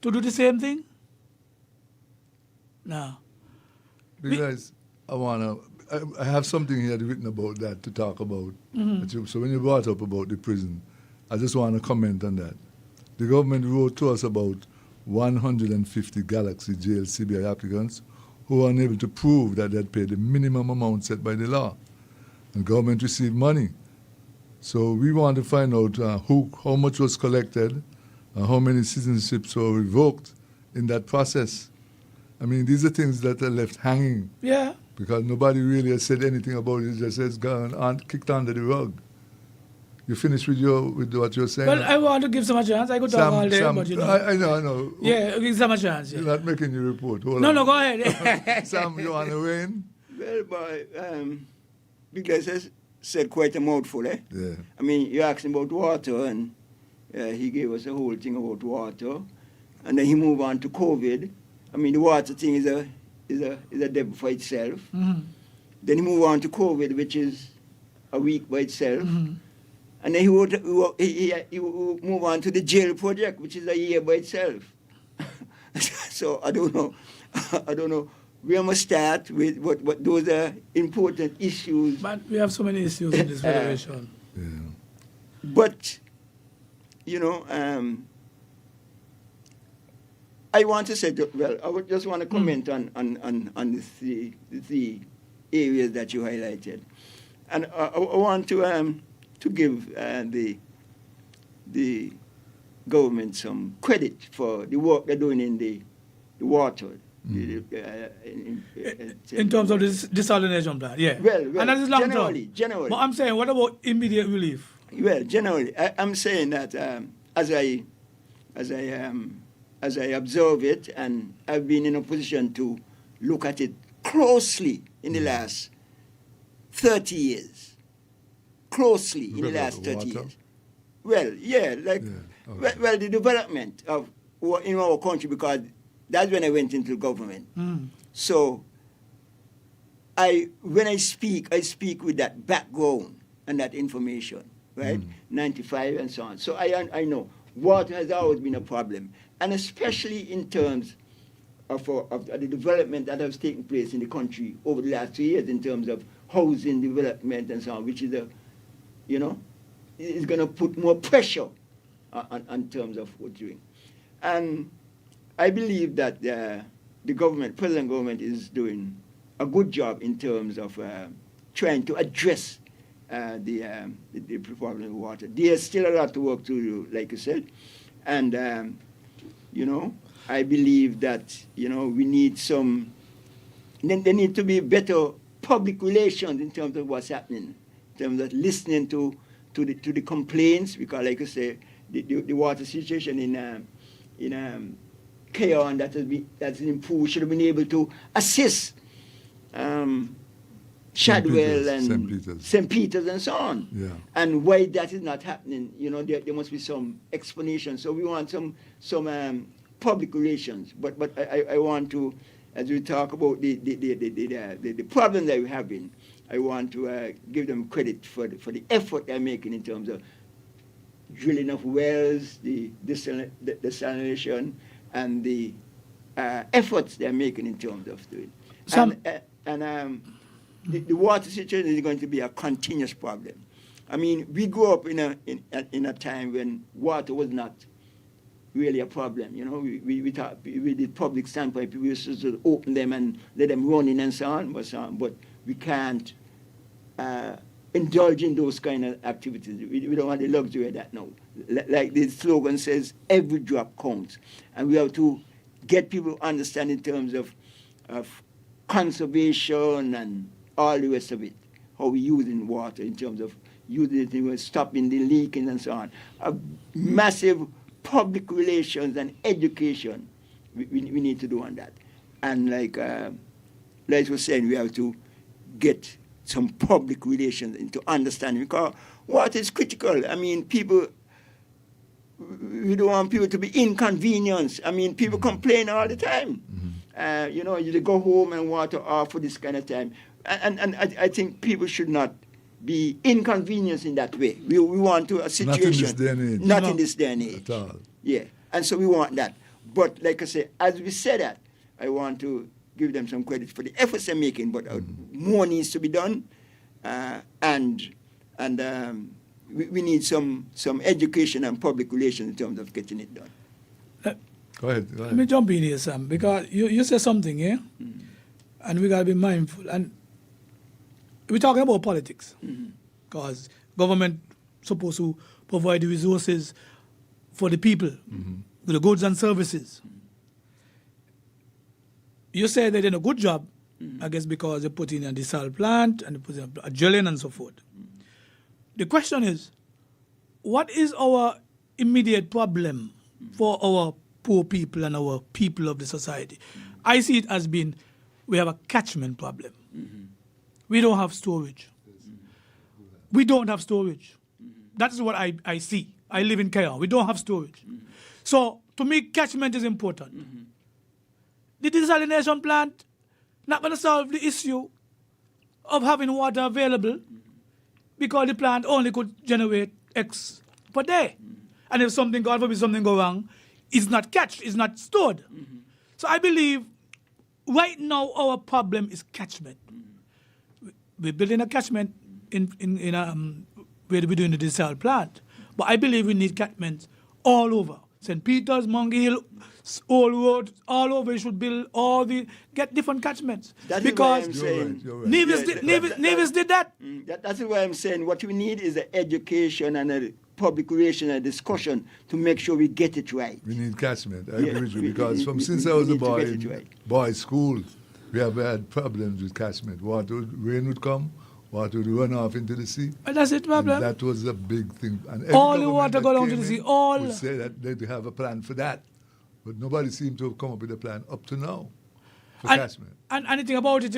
[SPEAKER 8] To do the same thing? No.
[SPEAKER 7] Because I have something here written about that to talk about. So when you brought up about the prison, I just want to comment on that. The government wrote to us about 150 Galaxy Jail CBI applicants who were unable to prove that they had paid the minimum amount set by the law. And the government received money. So we want to find out how much was collected and how many citizenships were revoked in that process. I mean, these are things that are left hanging.
[SPEAKER 8] Yeah.
[SPEAKER 7] Because nobody really has said anything about it. It just says gone and kicked under the rug. You finished with what you're saying?
[SPEAKER 8] Well, I want to give Sam a chance. I could talk all day, but you know.
[SPEAKER 7] I know.
[SPEAKER 8] Yeah, give Sam a chance. Yeah.
[SPEAKER 7] You're not making your report. Hold
[SPEAKER 8] no,
[SPEAKER 7] on.
[SPEAKER 8] go ahead.
[SPEAKER 7] Sam, you want to weigh in?
[SPEAKER 9] Well, boy, because has said quite a mouthful, eh?
[SPEAKER 7] Yeah.
[SPEAKER 9] I mean, you asked him about water, and he gave us a whole thing about water, and then he moved on to COVID. I mean, the water thing is a devil for itself. Then he moved on to COVID, which is a week by itself. And then he move on to the jail project, which is a year by itself. So I don't know. We must start with what those are important issues.
[SPEAKER 8] But we have so many issues in this federation.
[SPEAKER 9] But, you know, I want to say, I would just want to comment on the three areas that you highlighted. And I want to give the government some credit for the work they're doing in the water
[SPEAKER 8] In terms of this desalination plant, yeah.
[SPEAKER 9] Well,
[SPEAKER 8] and that is long
[SPEAKER 9] generally.
[SPEAKER 8] But I'm saying, what about immediate relief?
[SPEAKER 9] Well, generally, I'm saying that as I observe it, and I've been in a position to look at it closely in the last 30 years. Closely in the last 30 years. Well, yeah, like, well, the development of in our country, because that's when I went into government. So, when I speak with that background and that information, right? 95 and so on. So I know water has always been a problem, and especially in terms of the development that has taken place in the country over the last 2 years in terms of housing development and so on, which is is going to put more pressure on terms of what we're doing. And I believe that the government, present government, is doing a good job in terms of trying to address the problem of water. There's still a lot to work to do, like you said. And, I believe that, we need there need to be better public relations in terms of what's happening, in terms of listening to the complaints, because, like I say, the water situation in K.R. that's improved, should have been able to assist Shadwell and St. Peter's and so on.
[SPEAKER 7] Yeah.
[SPEAKER 9] And why that is not happening, there must be some explanation. So we want some public relations. But I want to, as we talk about the problem that we're having, I want to give them credit for the effort they're making in terms of drilling of wells, the desalination, and the efforts they're making in terms of doing. The water situation is going to be a continuous problem. I mean, we grew up in a time when water was not really a problem. We thought with the public standpoint, we used to open them and let them run in and so on, but we can't indulge in those kind of activities. We don't want the luxury of that now. Like the slogan says, every drop counts. And we have to get people to understand in terms of conservation and all the rest of it, how we using water in terms of using it in stopping the leaking and so on. A massive public relations and education we need to do on that. And like I was saying, we have to get some public relations into understanding, because water is critical. I mean, we don't want people to be inconvenienced. I mean, people complain all the time. You go home and water off for this kind of time. And I think people should not be inconvenienced in that way. We want to a situation.
[SPEAKER 7] Not in this day and age.
[SPEAKER 9] In this day and age.
[SPEAKER 7] At all.
[SPEAKER 9] Yeah. And so we want that. But like I say, as we say that, I want to give them some credit for the efforts they're making, but more needs to be done. And we need some education and public relations in terms of getting it done.
[SPEAKER 7] Go ahead.
[SPEAKER 8] Let me jump in here, Sam, because you said something here, and we got to be mindful. And we're talking about politics, because government supposed to provide the resources for the people, the goods and services. You say they did a good job, I guess, because they put in a desal plant and they put in a drilling and so forth. The question is, what is our immediate problem for our poor people and our people of the society? I see it as being, we have a catchment problem. We don't have storage. We don't have storage. That is what I see. I live in Kenya. We don't have storage. So, to me, catchment is important. The desalination plant not going to solve the issue of having water available, because the plant only could generate X per day. And if something, God forbid, something go wrong, it's not catched, it's not stored. So I believe right now our problem is catchment. We're building a catchment in where we're doing the desal plant. But I believe we need catchments all over. St. Peter's, Monkey Hill, Old Road, all over. You should build get different catchments.
[SPEAKER 9] That
[SPEAKER 8] because
[SPEAKER 9] is what I'm saying.
[SPEAKER 8] Nevis did that.
[SPEAKER 9] That's why I'm saying what we need is the education and public relation and discussion to make sure we get it right.
[SPEAKER 7] We need catchment. I
[SPEAKER 9] Yeah,
[SPEAKER 7] agree with you
[SPEAKER 9] we-
[SPEAKER 7] because
[SPEAKER 9] we-
[SPEAKER 7] since
[SPEAKER 9] we
[SPEAKER 7] I was a
[SPEAKER 9] need to
[SPEAKER 7] boy
[SPEAKER 9] get it
[SPEAKER 7] in
[SPEAKER 9] right.
[SPEAKER 7] boys' school, we have had problems with catchment. Rain would come, water would run off into the sea.
[SPEAKER 8] And that's it, problem.
[SPEAKER 7] And that was a big thing. And every
[SPEAKER 8] All the
[SPEAKER 7] government
[SPEAKER 8] water
[SPEAKER 7] that
[SPEAKER 8] go down to
[SPEAKER 7] came
[SPEAKER 8] the sea,
[SPEAKER 7] in
[SPEAKER 8] all.
[SPEAKER 7] would say that they have a plan for that. But nobody seemed to have come up with a plan up to now for catchment.
[SPEAKER 8] And anything about it,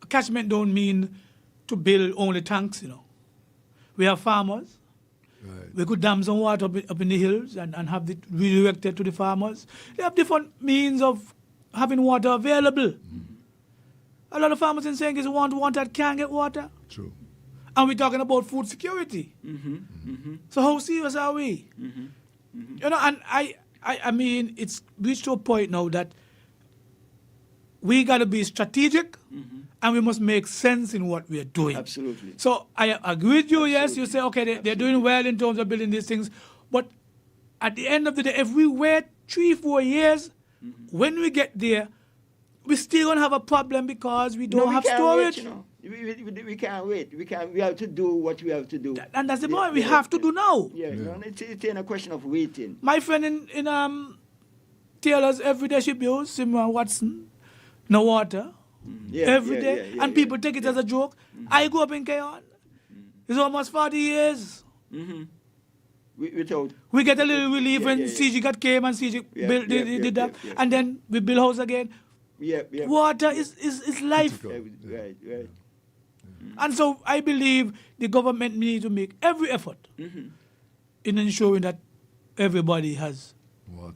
[SPEAKER 8] catchment don't mean to build only tanks, We have farmers.
[SPEAKER 7] Right.
[SPEAKER 8] We could dam some water up in the hills and have it redirected to the farmers. They have different means of having water available. A lot of farmers in St. Kitts want water that can't get water.
[SPEAKER 7] True.
[SPEAKER 8] And we're talking about food security. So how serious are we? And I mean, it's reached to a point now that we got to be strategic and we must make sense in what we are doing.
[SPEAKER 9] Absolutely.
[SPEAKER 8] So I agree with you, yes, you say, okay, they're doing well in terms of building these things, but at the end of the day, if we wait 3-4 years, when we get there, we still going to have a problem because we don't have storage.
[SPEAKER 9] Wait, we can't wait. We have to do what we have to do.
[SPEAKER 8] And that's the point. We have to do now.
[SPEAKER 9] Yeah. No, it's a question of waiting.
[SPEAKER 8] My friend in Taylor's everyday she builds, Simran Watson, no water. Every day. And people take it as a joke. I grew up in Keon. It's almost 40 years. We get a little relief when CG came and CG did that. And then we build house again. Water is life.
[SPEAKER 9] Right.
[SPEAKER 8] And so I believe the government needs to make every effort in ensuring that everybody has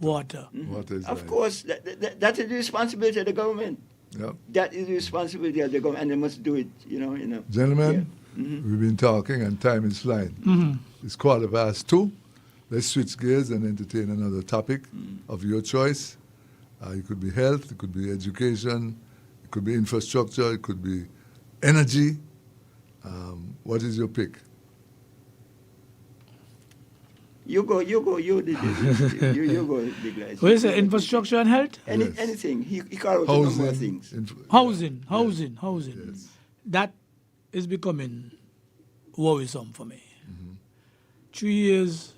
[SPEAKER 8] water.
[SPEAKER 7] Water is
[SPEAKER 9] Of
[SPEAKER 7] life.
[SPEAKER 9] course, that is the responsibility of the government.
[SPEAKER 7] Yep.
[SPEAKER 9] That is the responsibility of the government, and they must do it.
[SPEAKER 7] Gentlemen, we've been talking and time is flying. It's 2:15. Let's switch gears and entertain another topic of your choice. It could be health, it could be education, it could be infrastructure, it could be energy. What is your pick?
[SPEAKER 9] You go, you go, you go, big guys.
[SPEAKER 8] What is it, infrastructure and health?
[SPEAKER 9] Anything. He called out a number of things.
[SPEAKER 8] Housing. Yes. That is becoming worrisome for me. 3 years,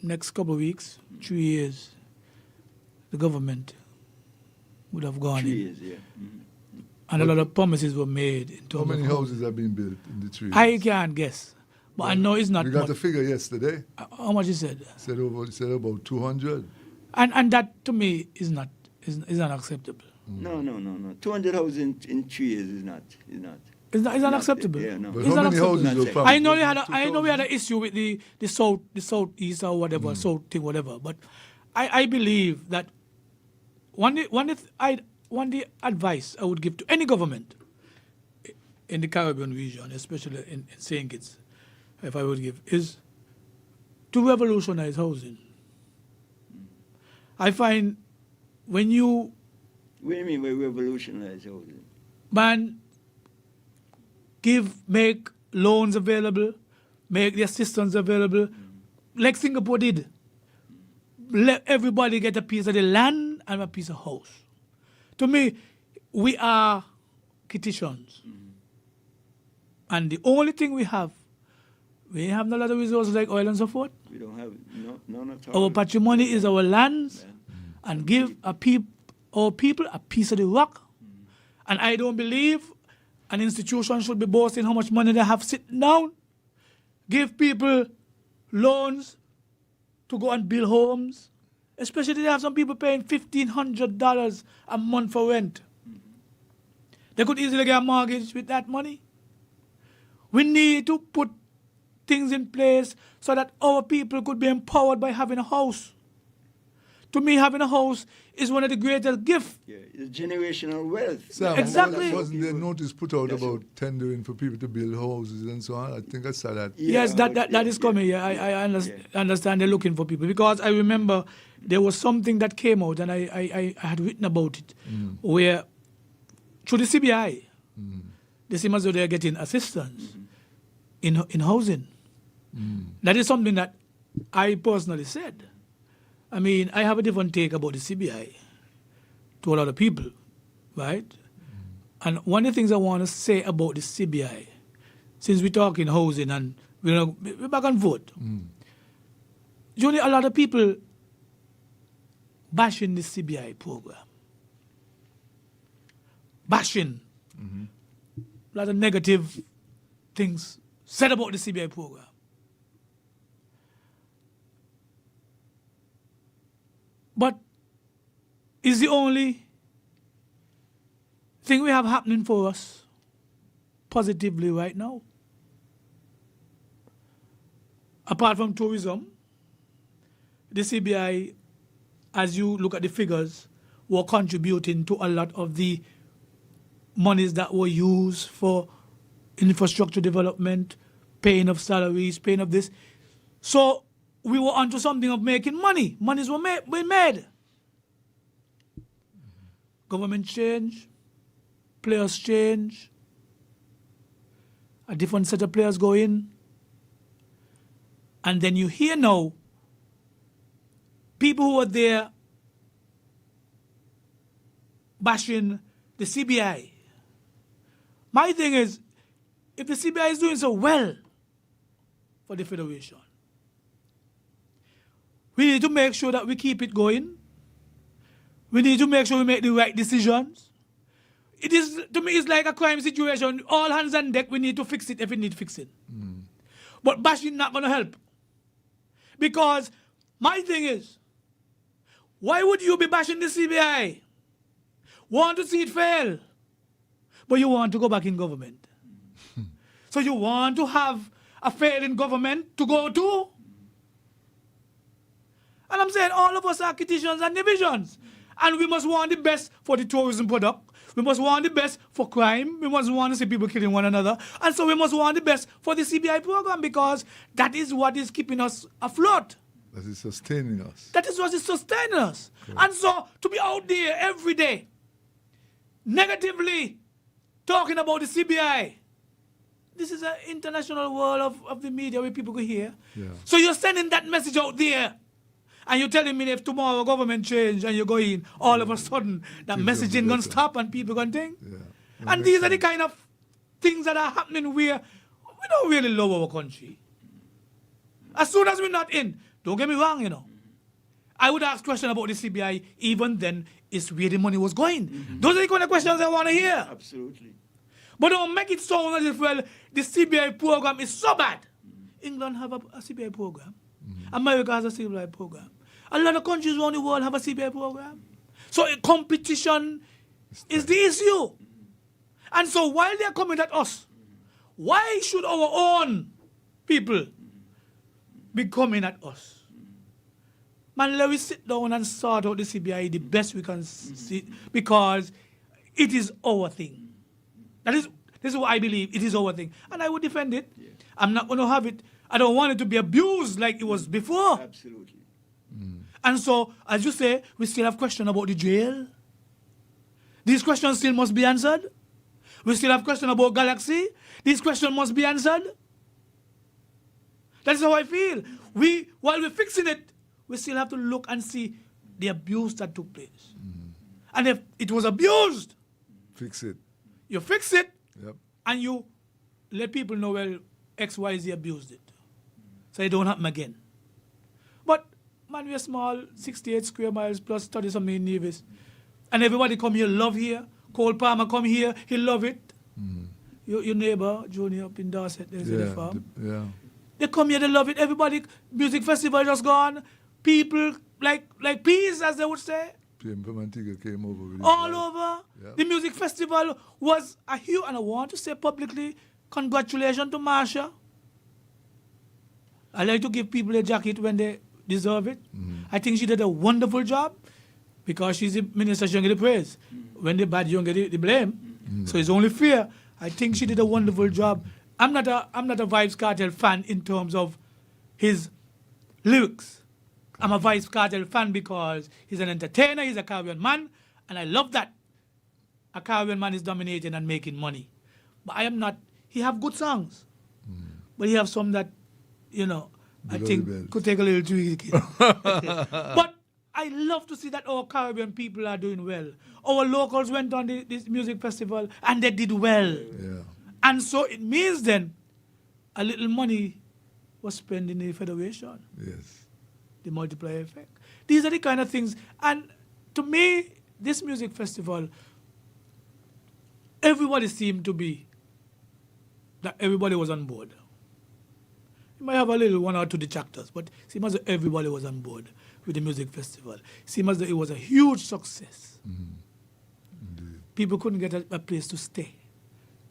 [SPEAKER 8] next couple of weeks, 3 years, the government would have gone
[SPEAKER 9] 3
[SPEAKER 8] in.
[SPEAKER 9] years, yeah.
[SPEAKER 8] And a lot of promises were made.
[SPEAKER 7] How many houses have been built in the 3 years?
[SPEAKER 8] I can't guess. But I know it's not
[SPEAKER 7] We got
[SPEAKER 8] much.
[SPEAKER 7] the figure yesterday.
[SPEAKER 8] How much is it?
[SPEAKER 7] Said about 200.
[SPEAKER 8] And that to me is not acceptable.
[SPEAKER 9] No. 200 houses in 3 years is not.
[SPEAKER 8] It's not acceptable.
[SPEAKER 9] Yeah, no.
[SPEAKER 7] But
[SPEAKER 8] It's
[SPEAKER 7] how
[SPEAKER 8] not
[SPEAKER 7] many
[SPEAKER 8] acceptable.
[SPEAKER 7] houses were promised?
[SPEAKER 8] I know we had an issue with the southeast or whatever, south thing, whatever. But I believe that one advice I would give to any government in the Caribbean region, especially in St. Kitts, if I would give, is to revolutionize housing. I find when you...
[SPEAKER 9] What do you mean by revolutionize housing?
[SPEAKER 8] Make loans available, make the assistance available, like Singapore did. Let everybody get a piece of the land and a piece of house. To me, we are Kittitians. And the only thing we have no lot of resources like oil and so forth.
[SPEAKER 9] We don't have none at all.
[SPEAKER 8] Our patrimony is our lands, and give our people a piece of the rock. And I don't believe an institution should be boasting how much money they have sitting down. Give people loans to go and build homes. Especially they have some people paying $1,500 a month for rent. They could easily get a mortgage with that money. We need to put things in place so that our people could be empowered by having a house. To me, having a house is one of the greatest gifts.
[SPEAKER 9] Yeah, it's generational wealth.
[SPEAKER 7] Sam,
[SPEAKER 8] Exactly.
[SPEAKER 7] Wasn't there notice put out about tendering for people to build houses and so on? I think I saw that.
[SPEAKER 8] Yes, that is coming. Yeah, I understand they're looking for people. Because I remember there was something that came out, and I had written about it, where through the CBI, they seem as though they're getting assistance in housing. That is something that I personally said. I mean, I have a different take about the CBI to a lot of people, right? And one of the things I want to say about the CBI, since we're talking housing and we're back on vote. Junior, a lot of people bashing the CBI program. Bashing. A lot of negative things said about the CBI program. But is the only thing we have happening for us positively right now? Apart from tourism, the CBI, as you look at the figures, were contributing to a lot of the monies that were used for infrastructure development, paying of salaries, paying of this. So we were onto something of making money. Monies were made. Government change, players change, a different set of players go in. And then you hear now people who are there bashing the CBI. My thing is, if the CBI is doing so well for the Federation, we need to make sure that we keep it going. We need to make sure we make the right decisions. It is, to me, it's like a crime situation. All hands on deck, we need to fix it if we need fixing. But bashing not going to help. Because my thing is, why would you be bashing the CBI? Want to see it fail, but you want to go back in government. So you want to have a failing government to go to? And I'm saying all of us are architects and divisions. And we must want the best for the tourism product. We must want the best for crime. We must want to see people killing one another. And so we must want the best for the CBI program because that is what is keeping us afloat.
[SPEAKER 7] That is sustaining us.
[SPEAKER 8] That is what is sustaining us. Correct. And so to be out there every day, negatively talking about the CBI, this is an international world of the media where people could hear. Yeah. So you're sending that message out there. And you're telling me if tomorrow government change and you go in, all of a sudden that messaging going to stop and people going to think. Yeah. And these are the kind of things that are happening where we don't really love our country. As soon as we're not in, don't get me wrong, you know. I would ask questions about the CBI, even then, is where the money was going. Those are the kind of questions I want to hear.
[SPEAKER 9] Absolutely.
[SPEAKER 8] But don't make it sound as if, well, the CBI program is so bad. England have a CBI program. America has a CBI program. A lot of countries around the world have a CBI program. So competition is the issue. And so while they're coming at us, why should our own people be coming at us? Man, let us sit down and sort out the CBI the best we can see, because it is our thing. This is what I believe. It is our thing. And I would defend it. Yeah. I'm not going to have it. I don't want it to be abused like it was before.
[SPEAKER 9] Absolutely.
[SPEAKER 8] And so, as you say, we still have questions about the jail. These questions still must be answered. We still have questions about Galaxy. These questions must be answered. That's how I feel. While we're fixing it, we still have to look and see the abuse that took place. And if it was abused,
[SPEAKER 7] fix it.
[SPEAKER 8] You fix it,
[SPEAKER 7] yep.
[SPEAKER 8] And you let people know, well, XYZ abused it. So it don't happen again. But, man, we're small, 68 square miles plus 30-something in Nevis. And everybody come here, love here. Cole Palmer come here, he love it. Your neighbor, Junior, up in Dorset, there's the farm. They come here, they love it. Everybody, music festival just gone. People like peas, as they would say.
[SPEAKER 7] Came over with
[SPEAKER 8] all over. Yeah. The music festival was a huge, and I want to say publicly, congratulations to Marsha. I like to give people a jacket when they deserve it. I think she did a wonderful job because she's the minister, she don't get the praise. When the bad, you don't get the blame. So it's only fair. I think she did a wonderful job. I'm not a Vybz Kartel fan in terms of his lyrics. I'm a Vybz Kartel fan because he's an entertainer, he's a Caribbean man, and I love that. A Caribbean man is dominating and making money. But I am not. He have good songs. But he have some that, you know, I think could take a little tweak. But I love to see that our Caribbean people are doing well. Our locals went on this music festival and they did well.
[SPEAKER 7] Yeah.
[SPEAKER 8] And so it means then a little money was spent in the Federation.
[SPEAKER 7] Yes.
[SPEAKER 8] The multiplier effect. These are the kind of things. And to me, this music festival, everybody seemed to be that everybody was on board. You might have a little one or two detractors, but it seems as though everybody was on board with the music festival. It seems as though it was a huge success. People couldn't get a place to stay.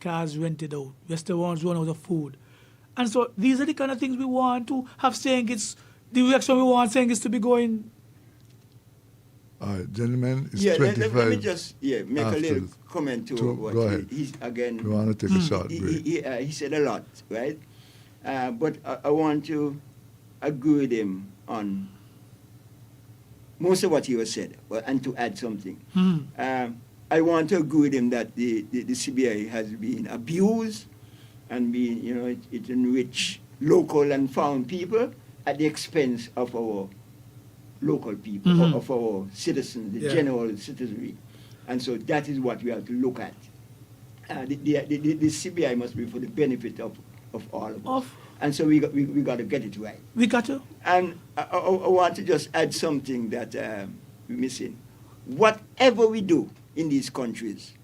[SPEAKER 8] Cars rented out. Restaurants run out of food. And so these are the kind of things we want to have saying it's the direction we want saying is to be going.
[SPEAKER 7] All right, gentlemen, it's
[SPEAKER 9] Yeah,
[SPEAKER 7] 25.
[SPEAKER 9] let me just make a little comment to what
[SPEAKER 7] go ahead.
[SPEAKER 9] he's again.
[SPEAKER 7] We want to take a short break.
[SPEAKER 9] He said a lot, right? But I want to agree with him on most of what he was said, and to add something. I want to agree with him that the CBI has been abused and been, it enriched local and foreign people at the expense of our local people, of our citizens, the general citizenry. And so that is what we have to look at. The CBI must be for the benefit of all of us. And so we got to get it right.
[SPEAKER 8] We got to.
[SPEAKER 9] And I want to just add something that we're missing. Whatever we do in these countries,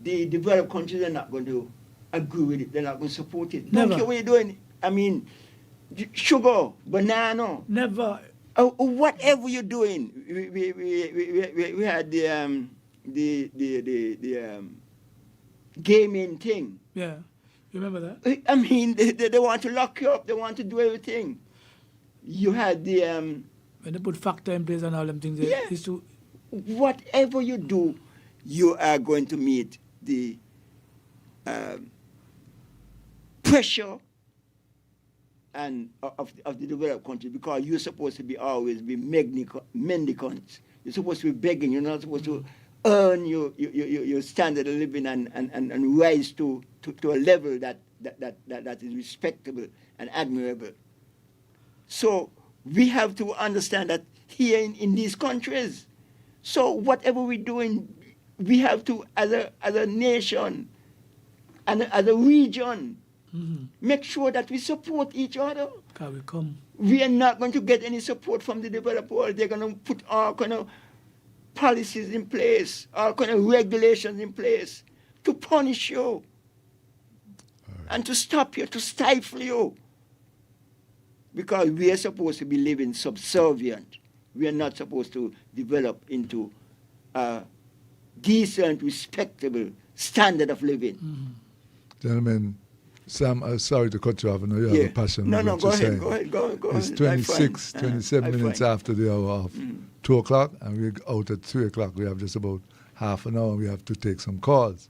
[SPEAKER 9] the developed countries are not going to agree with it. They're not going to support it.
[SPEAKER 8] Never.
[SPEAKER 9] Don't care what you're doing. I mean, sugar, banana.
[SPEAKER 8] Never.
[SPEAKER 9] Whatever you're doing. We had the gaming thing.
[SPEAKER 8] Yeah. You remember that?
[SPEAKER 9] I mean, they want to lock you up. They want to do everything. You had the...
[SPEAKER 8] when they put factor in place and all them things.
[SPEAKER 9] Yeah. Whatever you do, you are going to meet the pressure and of the developed country, because you're supposed to be always be mendicants. You're supposed to be begging. You're not supposed to earn your standard of living and rise to a level that is respectable and admirable. So we have to understand that here in these countries, so whatever we're doing, we have to, as a nation and as a region, make sure that we support each other. We are not going to get any support from the developed world. They're going to put all kind of policies in place, all kind of regulations in place to punish you and to stop you, to stifle you. Because we are supposed to be living subservient. We are not supposed to develop into a decent, respectable standard of living.
[SPEAKER 7] Gentlemen, Sam, I'm sorry to cut you off. I know you have a passion.
[SPEAKER 9] No, go ahead.
[SPEAKER 7] It's 27 minutes after the hour of 2 o'clock, and we're out at 3 o'clock. We have just about half an hour. We have to take some calls.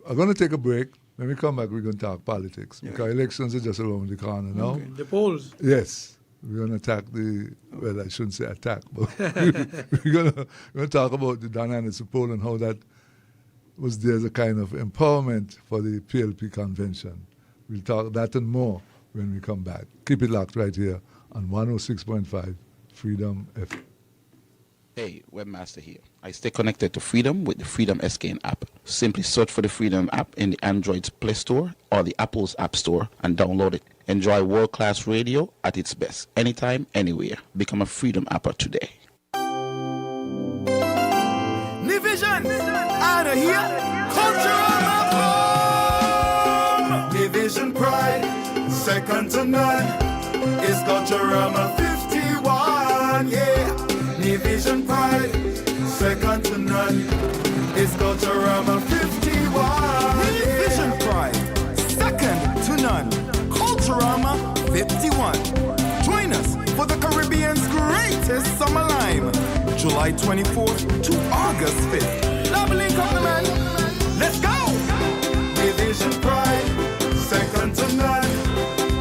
[SPEAKER 7] I'm going to take a break. When we come back, we're going to talk politics, because elections are just around the corner now.
[SPEAKER 8] Okay. The polls.
[SPEAKER 7] Yes. We're going to attack well, I shouldn't say attack, but we're going to talk about the dynamics of poll and how that was there as a kind of empowerment for the PLP convention. We'll talk that and more when we come back. Keep it locked right here on 106.5 Freedom FM.
[SPEAKER 2] Hey, Webmaster here. I stay connected to Freedom with the Freedom SKN app. Simply search for the Freedom app in the Android's Play Store or the Apple's App Store and download it. Enjoy world-class radio at its best, anytime, anywhere. Become a Freedom apper today.
[SPEAKER 4] New Vision, out of here, cultural map. New Vision pride, second to none. It's Culturama 51, yeah. New Vision pride, second to none. It's Culturama 51. New Vision pride, second to none. Culturama 51. Join us for the Caribbean's greatest summer lime, July 24th to August 5th. Lovely compliment. Let's go. Division pride, second to none.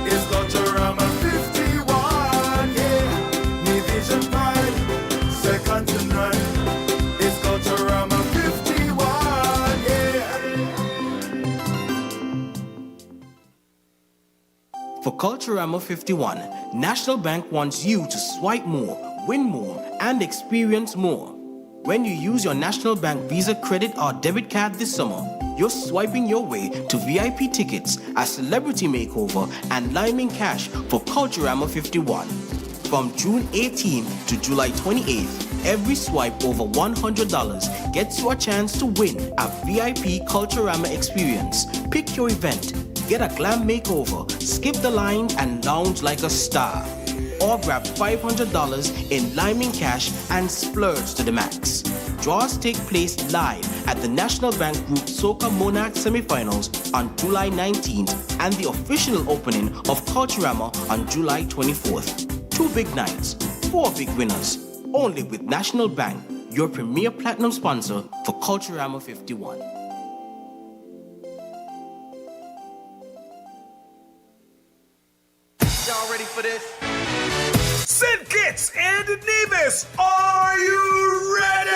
[SPEAKER 4] It's Culturama 51. Yeah. Division pride, second to none. It's Culturama 51. Yeah.
[SPEAKER 3] For Culturama 51, National Bank wants you to swipe more, win more, and experience more. When you use your National Bank Visa credit or debit card this summer, you're swiping your way to VIP tickets, a celebrity makeover, and liming cash for Culturama 51. From June 18th to July 28th, every swipe over $100 gets you a chance to win a VIP Culturama experience. Pick your event, get a glam makeover, skip the line, and lounge like a star. Or grab $500 in liming cash and splurge to the max. Draws take place live at the National Bank Group Soca Monarch semifinals on July 19th and the official opening of Culturama on July 24th. 2 big nights, 4 big winners. Only with National Bank, your premier platinum sponsor for Culturama 51.
[SPEAKER 4] Y'all ready for this? St. Kitts and Nevis, are you ready?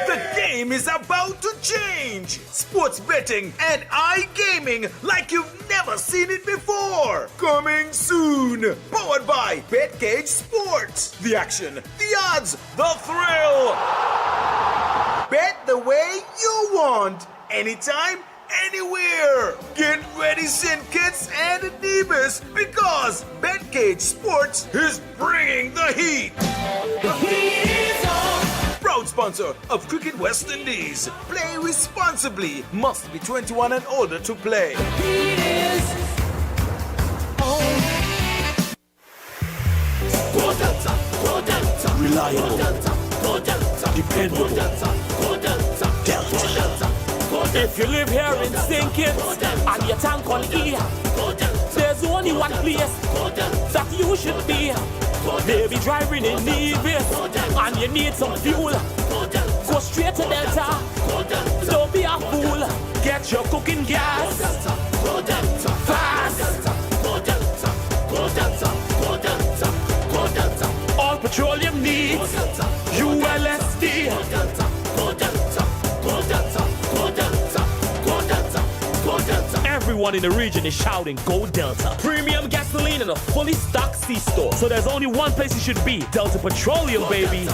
[SPEAKER 4] The game is about to change. Sports betting and iGaming like you've never seen it before. Coming soon. Powered by BetCage Sports. The action, the odds, the thrill. Bet the way you want. Anytime, anywhere. Get ready, St. Kitts and Nevis, because BetCage Sports is bringing the heat. The heat is on. Proud sponsor of Cricket West Indies. Play responsibly. Must be 21 and older to play. The heat is on.
[SPEAKER 5] Go Delta, go Delta. Reliable. Go Delta, go Delta. Dependable. Go Delta, go Delta. Delta. If you live here in St. Kitts and your tank on E, there's only one place that you should be. Maybe driving in Nevis and you need some fuel. Go straight to Delta. Don't be a fool. Get your cooking gas fast. All petroleum needs ULSD. Everyone in the region is shouting, Go Delta. Premium gasoline in a fully stocked C-store. So there's only one place you should be. Delta Petroleum, baby.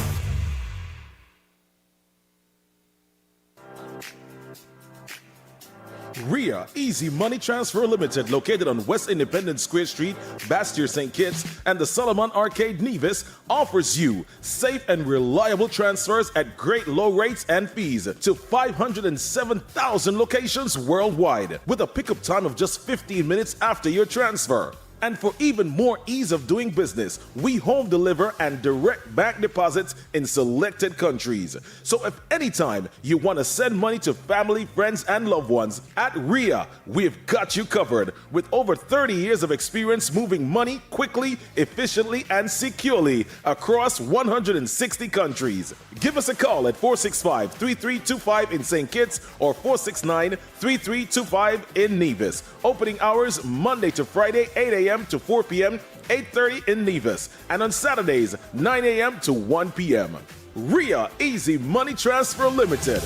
[SPEAKER 6] RIA Easy Money Transfer Limited, located on West Independence Square Street, Bastyr, St. Kitts, and the Solomon Arcade, Nevis, offers you safe and reliable transfers at great low rates and fees to 507,000 locations worldwide, with a pickup time of just 15 minutes after your transfer. And for even more ease of doing business, we home deliver and direct bank deposits in selected countries. So if anytime you want to send money to family, friends, and loved ones, at RIA, we've got you covered. With over 30 years of experience moving money quickly, efficiently, and securely across 160 countries. Give us a call at 465-3325 in St. Kitts or 469-3325 in Nevis. Opening hours Monday to Friday, 8 a.m. to 4 p.m., 8:30 in Nevis, and on Saturdays, 9 a.m. to 1 p.m. RIA Easy Money Transfer Limited.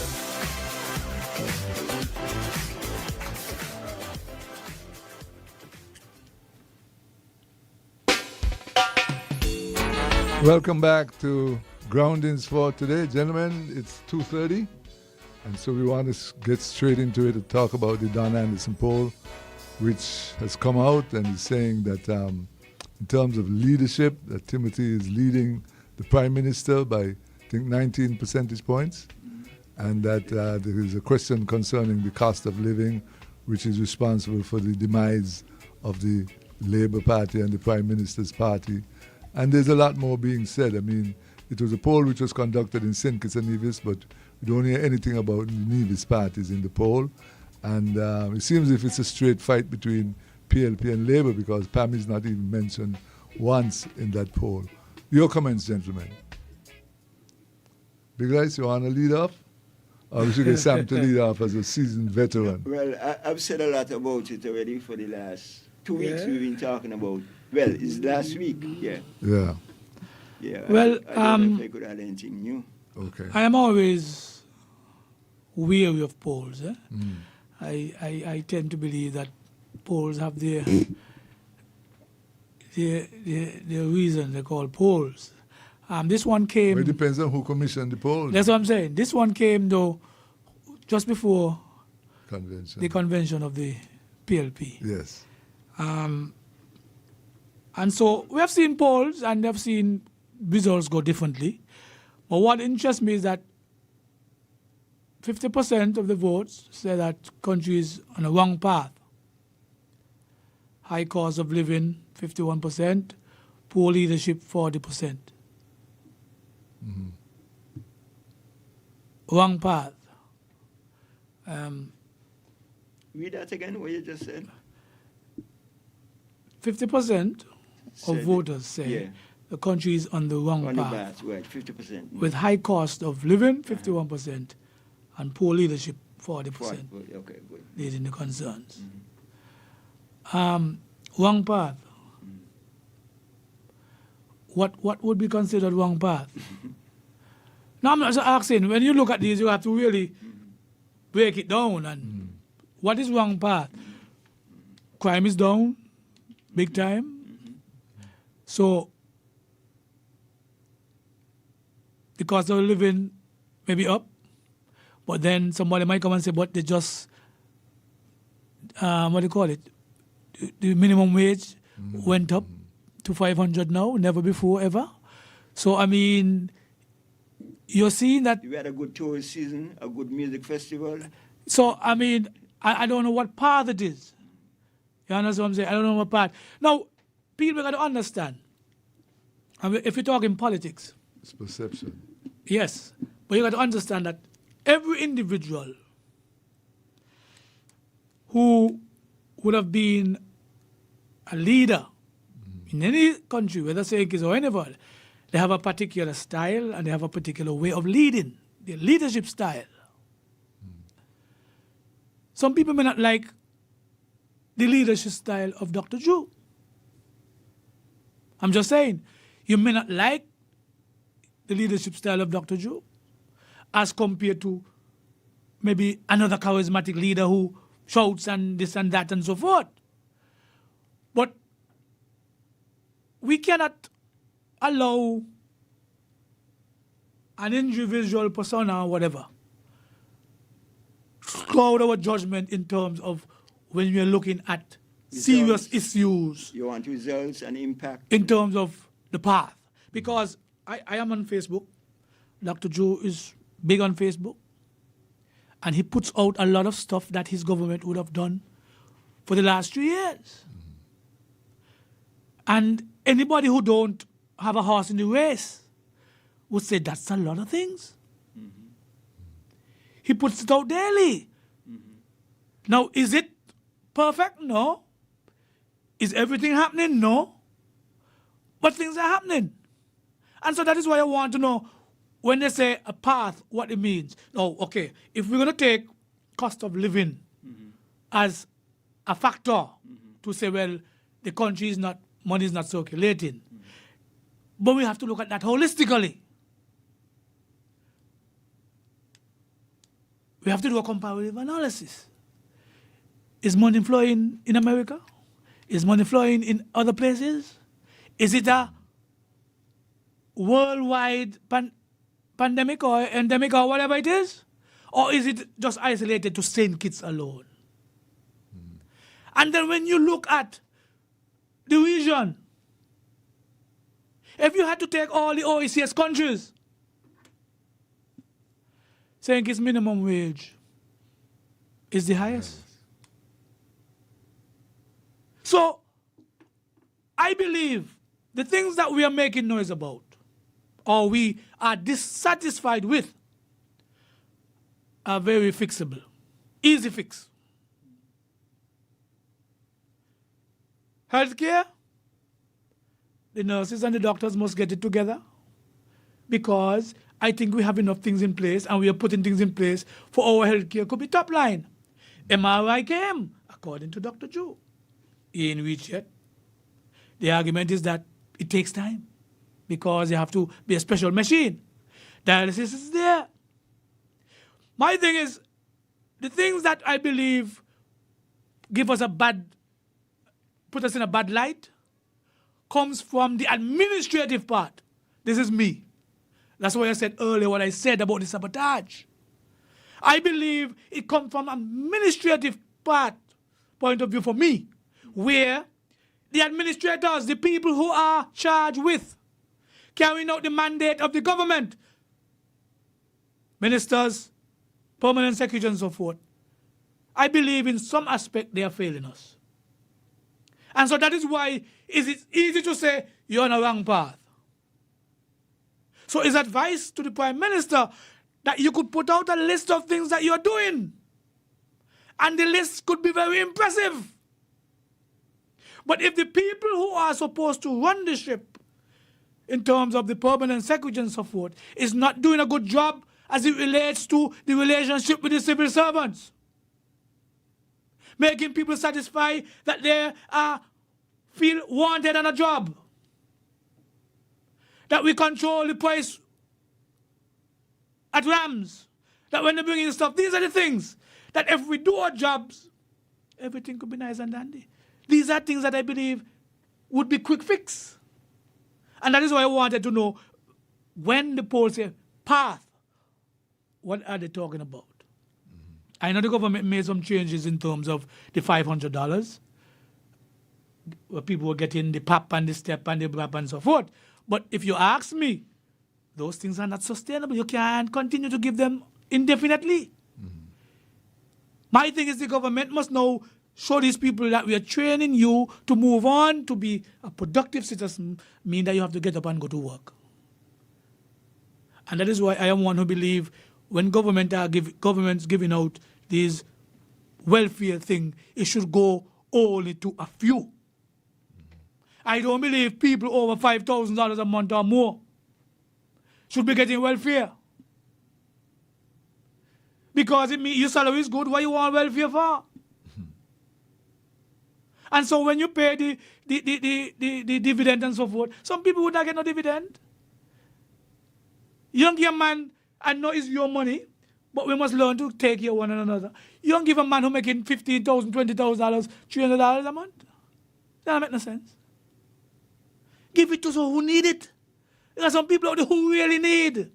[SPEAKER 7] Welcome back to Groundings for today, gentlemen. It's 2:30, and so we want to get straight into it to talk about the Don Anderson poll, which has come out and is saying that in terms of leadership, that Timothy is leading the Prime Minister by, I think, 19 percentage points, and that there is a question concerning the cost of living, which is responsible for the demise of the Labour Party and the Prime Minister's party. And there's a lot more being said. I mean, it was a poll which was conducted in St. Kitts and Nevis, but we don't hear anything about the Nevis parties in the poll. And it seems as if it's a straight fight between PLP and Labour, because PAM is not even mentioned once in that poll. Your comments, gentlemen. Big Rice, you want to lead off? Or we should get Sam to lead off as a seasoned veteran?
[SPEAKER 9] Well, I've said a lot about it already for the last 2 weeks. We've been talking about. Well, it's last week, yeah.
[SPEAKER 7] Yeah.
[SPEAKER 9] Yeah.
[SPEAKER 8] Well,
[SPEAKER 9] I don't know if I could add anything new.
[SPEAKER 7] Okay.
[SPEAKER 8] I am always weary of polls. I tend to believe that polls have their reason they call polls. This one came...
[SPEAKER 7] Well, it depends on who commissioned the poll.
[SPEAKER 8] That's what I'm saying. This one came, though, just before
[SPEAKER 7] convention.
[SPEAKER 8] the convention of the PLP.
[SPEAKER 7] Yes.
[SPEAKER 8] And so we have seen polls and have seen results go differently. But what interests me is that 50% of the votes say that country is on a wrong path. High cost of living, 51%. Poor leadership, 40%. Wrong path.
[SPEAKER 9] Read that again, what you just said.
[SPEAKER 8] 50% of voters say the country is on the wrong path.
[SPEAKER 9] Right, 50%.
[SPEAKER 8] With high cost of living, 51%, and poor leadership, 40%.
[SPEAKER 9] Okay, good.
[SPEAKER 8] Leading the concerns. Wrong path. What would be considered wrong path? Now, I'm not just asking, when you look at these, you have to really break it down. And what is wrong path? Crime is down, big time. So, the cost of living may be up, but then somebody might come and say, but they just, what do you call it? The minimum wage went up to 500 now, never before, ever. So, I mean, you're seeing that...
[SPEAKER 9] We had a good tourist season, a good music festival.
[SPEAKER 8] So, I mean, I don't know what path it is. You understand what I'm saying? I don't know what path. Now, people got to understand. I mean, if you're talking politics...
[SPEAKER 7] It's perception.
[SPEAKER 8] Yes. But you got to understand that every individual who would have been a leader in any country, whether Senkis or anywhere, they have a particular style and they have a particular way of leading, their leadership style. Some people may not like the leadership style of Dr. Drew. I'm just saying, you may not like the leadership style of Dr. Drew as compared to maybe another charismatic leader who shouts and this and that and so forth. But we cannot allow an individual persona or whatever cloud our judgment in terms of when we're looking at serious issues.
[SPEAKER 9] You want results and impact.
[SPEAKER 8] In terms of the path. Because I am on Facebook. Dr. Joe is big on Facebook. And he puts out a lot of stuff that his government would have done for the last 3 years. And anybody who don't have a horse in the race would say that's a lot of things. He puts it out daily. Now, is it perfect? No. Is everything happening? No. But things are happening. And so that is why I want to know, when they say a path, what it means. Now, okay, if we're going to take cost of living as a factor to say, well, the country is not, money is not circulating. But we have to look at that holistically. We have to do a comparative analysis. Is money flowing in America? Is money flowing in other places? Is it a worldwide pandemic or endemic or whatever it is? Or is it just isolated to St. Kitts alone? And then when you look at the region, if you had to take all the OECS countries, St. Kitts minimum wage is the highest. So, I believe the things that we are making noise about, or we are dissatisfied with, are very fixable. Easy fix. Healthcare, the nurses and the doctors must get it together, because I think we have enough things in place and we are putting things in place for our healthcare could be top line. MRI came, according to Dr. Joe. He ain't reached yet. The argument is that it takes time because you have to be a special machine. Dialysis is there. My thing is, the things that I believe give us put us in a bad light, comes from the administrative part. This is me. That's why I said earlier what I said about the sabotage. I believe it comes from an administrative point of view for me, where the administrators, the people who are charged with carrying out the mandate of the government, ministers, permanent secretaries and so forth, I believe in some aspect they are failing us. And so that is why it's easy to say you're on a wrong path. So his advice to the Prime Minister that you could put out a list of things that you're doing. And the list could be very impressive. But if the people who are supposed to run the ship in terms of the permanent secretary and so forth is not doing a good job as it relates to the relationship with the civil servants, making people satisfied that they feel wanted on a job, that we control the price at Rams, that when they bring in stuff, these are the things that if we do our jobs, everything could be nice and dandy. These are things that I believe would be quick fix. And that is why I wanted to know, when the polls say path, what are they talking about? I know the government made some changes in terms of the $500, where people were getting the PAP and the STEP and the BRAP and so forth. But if you ask me, those things are not sustainable. You can't continue to give them indefinitely. My thing is the government must now show these people that we are training you to move on, to be a productive citizen, mean that you have to get up and go to work. And that is why I am one who believe when governments giving out these welfare thing, it should go only to a few. I don't believe people over $5,000 a month or more should be getting welfare. Because it means your salary is good, what you want welfare for? And so when you pay the dividend and so forth, some people would not get no dividend. You don't give a man, I know it's your money, but we must learn to take care of one another. You don't give a man who making $15,000, $20,000, $300 a month. That doesn't make no sense. Give it to those who need it. There are some people out there who really need.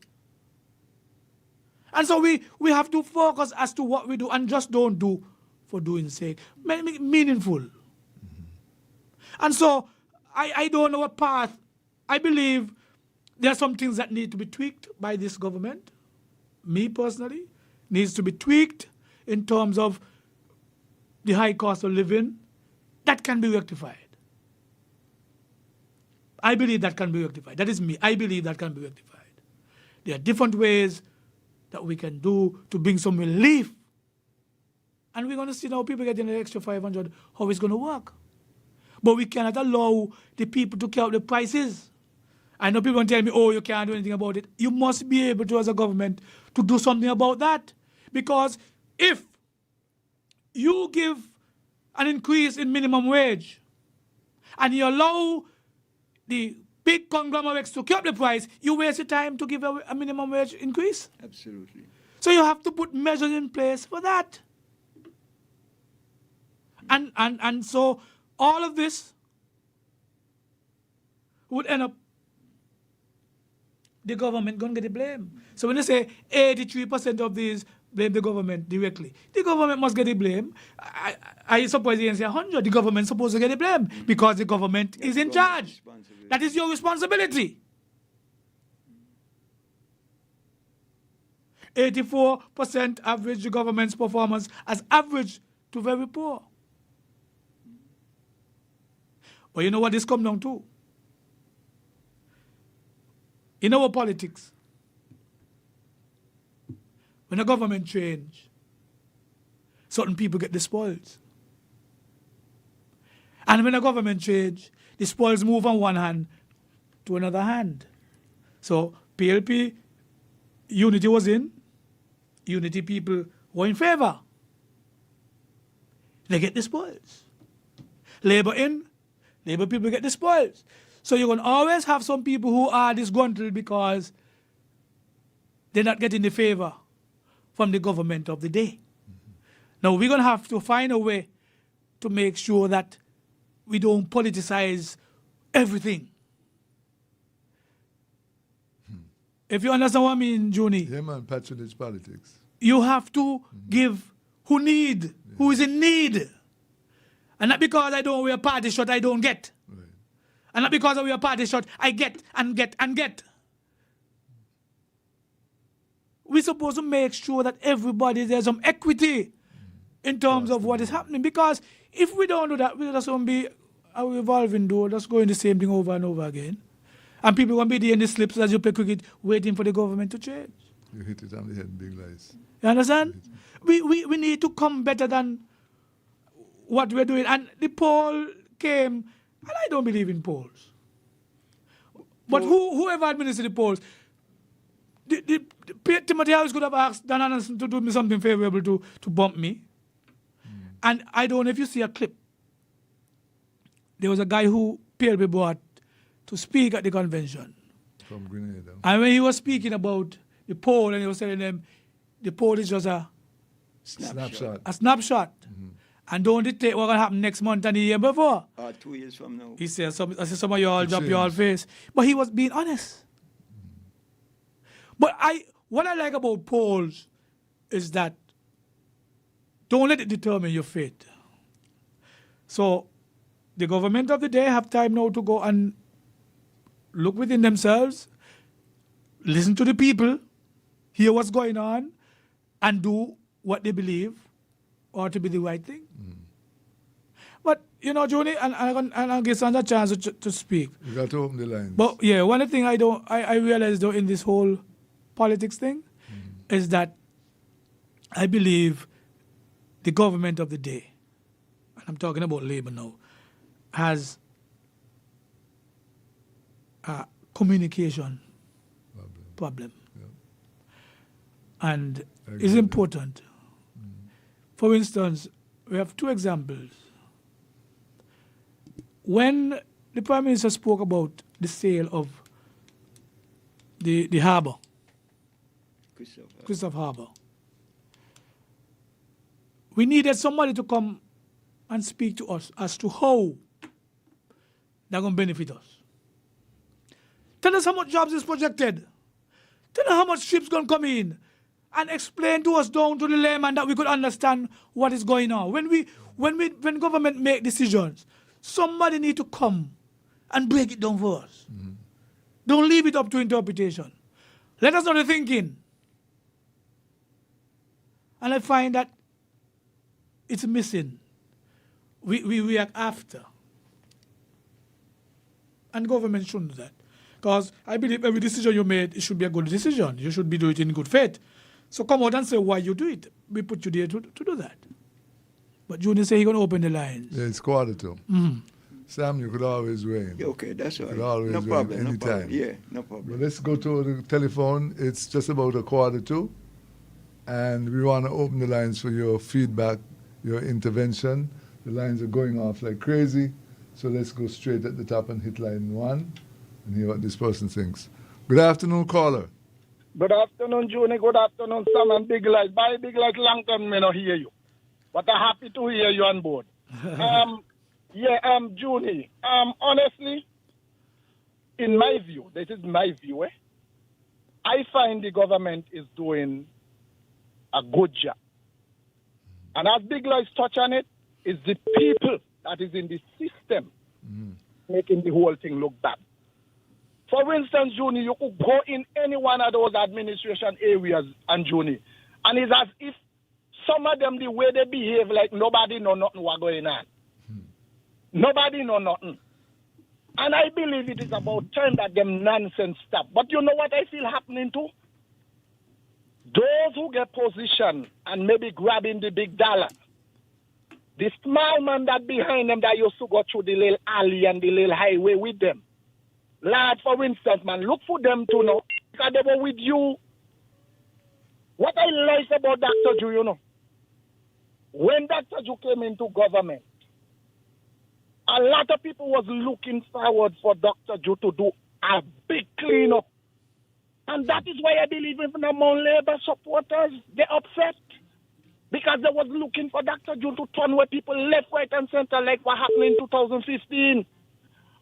[SPEAKER 8] And so we have to focus as to what we do and just don't do for doing sake. Make it meaningful. And so I don't know what path. I believe there are some things that need to be tweaked by this government. Me personally, needs to be tweaked in terms of the high cost of living. That can be rectified. I believe that can be rectified. That is me. I believe that can be rectified. There are different ways that we can do to bring some relief. And we're going to see now people getting an extra 500, how it's going to work. But we cannot allow the people to carry up the prices. I know people tell me, oh, you can't do anything about it. You must be able to, as a government, to do something about that. Because if you give an increase in minimum wage and you allow the big conglomerates to keep the price, you waste your time to give a minimum wage increase.
[SPEAKER 9] Absolutely.
[SPEAKER 8] So you have to put measures in place for that. And so all of this would end up the government going to get the blame. So when you say 83% of these blame the government directly, the government must get the blame. I suppose you can say 100. The government is supposed to get the blame because the government is in charge. That is your responsibility. 84% average the government's performance as average to very poor. But you know what this comes down to? In our politics, when a government change, certain people get the spoils. And when a government change, the spoils move from one hand to another hand. So PLP, unity was in, unity people were in favor. They get the spoils. Labour in, Labour people get the spoils. So you're going to always have some people who are disgruntled because they're not getting the favor from the government of the day. Now, we're going to have to find a way to make sure that we don't politicize everything. If you understand what I mean, Juni.
[SPEAKER 7] Yeah, man, patronage politics.
[SPEAKER 8] you have to give who is in need. And not because I don't wear a party shirt, I don't get. Right. And not because I wear a party shirt, I get and get and get. We're supposed to make sure that there's some equity in terms of what is happening. Because if we don't do that, we're just going to be a revolving door, just going the same thing over and over again. And people going to be there in the slips as you play cricket, waiting for the government to change.
[SPEAKER 7] You hit it on the head, big lies.
[SPEAKER 8] You understand? We need to come better than what we're doing. And the poll came, and I don't believe in polls. But whoever administered the polls, Timothy Harris could have asked Dan Anderson to do me something favorable to bump me. And I don't know if you see a clip. There was a guy who PLP brought to speak at the convention.
[SPEAKER 7] From Grenada.
[SPEAKER 8] And when he was speaking about the poll, and he was telling them, the poll is just a
[SPEAKER 7] snapshot.
[SPEAKER 8] A snapshot. And don't dictate what's going to happen next month and the year before.
[SPEAKER 9] 2 years from now.
[SPEAKER 8] He said, some of y'all drop your face. But he was being honest. But what I like about polls is that don't let it determine your fate. So the government of the day have time now to go and look within themselves, listen to the people, hear what's going on, and do what they believe ought to be the right thing. But, Joni, and I'll give Sandra a chance to speak.
[SPEAKER 7] You got to open the lines.
[SPEAKER 8] But, yeah, one thing I realize, though, in this whole politics thing is that I believe the government of the day, and I'm talking about Labour now, has a communication problem.
[SPEAKER 7] Yeah.
[SPEAKER 8] And it's important. For instance, we have two examples. When the Prime Minister spoke about the sale of the harbour, Christoph Harbour, we needed somebody to come and speak to us as to how they're going to benefit us. Tell us how much jobs is projected. Tell us how much ships going to come in. And explain to us down to the layman that we could understand what is going on. When government make decisions, somebody need to come and break it down for us. Don't leave it up to interpretation. Let us know the thinking. And I find that it's missing. We react after. And government shouldn't do that. Because I believe every decision you made, it should be a good decision. You should be doing it in good faith. So come out and say why you do it. We put you there to do that. But Junior say he's going to open the lines.
[SPEAKER 7] Yeah, it's 1:45. Sam, you could always rain.
[SPEAKER 9] Okay, that's all right.
[SPEAKER 7] You could always
[SPEAKER 9] no
[SPEAKER 7] rain
[SPEAKER 9] problem,
[SPEAKER 7] anytime.
[SPEAKER 9] no problem. Yeah, no problem.
[SPEAKER 7] But let's go to the telephone. It's just about 1:45. And we want to open the lines for your feedback, your intervention. The lines are going off like crazy. So let's go straight at the top and hit line 1 and hear what this person thinks. Good afternoon, caller.
[SPEAKER 10] Good afternoon, Juni. Good afternoon, Sam and Big Light. Bye, Big Light. Long time may not hear you. But I'm happy to hear you on board. Juni. Honestly, in my view, this is my view, I find the government is doing a good job. And as Big Light touch on it, it's the people that is in the system making the whole thing look bad. For instance, Juni, you could go in any one of those administration areas, and Juni, and it's as if some of them, the way they behave, like nobody know nothing what's going on. Nobody know nothing. And I believe it is about time that them nonsense stop. But you know what I feel happening too? Those who get position and maybe grabbing the big dollar, the small man that behind them that used to go through the little alley and the little highway with them. Lad, for instance, man, look for them to know because they were with you. What I like about Dr. Ju, you know, when Dr. Ju came into government, a lot of people was looking forward for Dr. Ju to do a big cleanup. And that is why I believe even among Labour supporters, they're upset. Because they was looking for Dr. Ju to turn where people left, right, and center like what happened in 2015.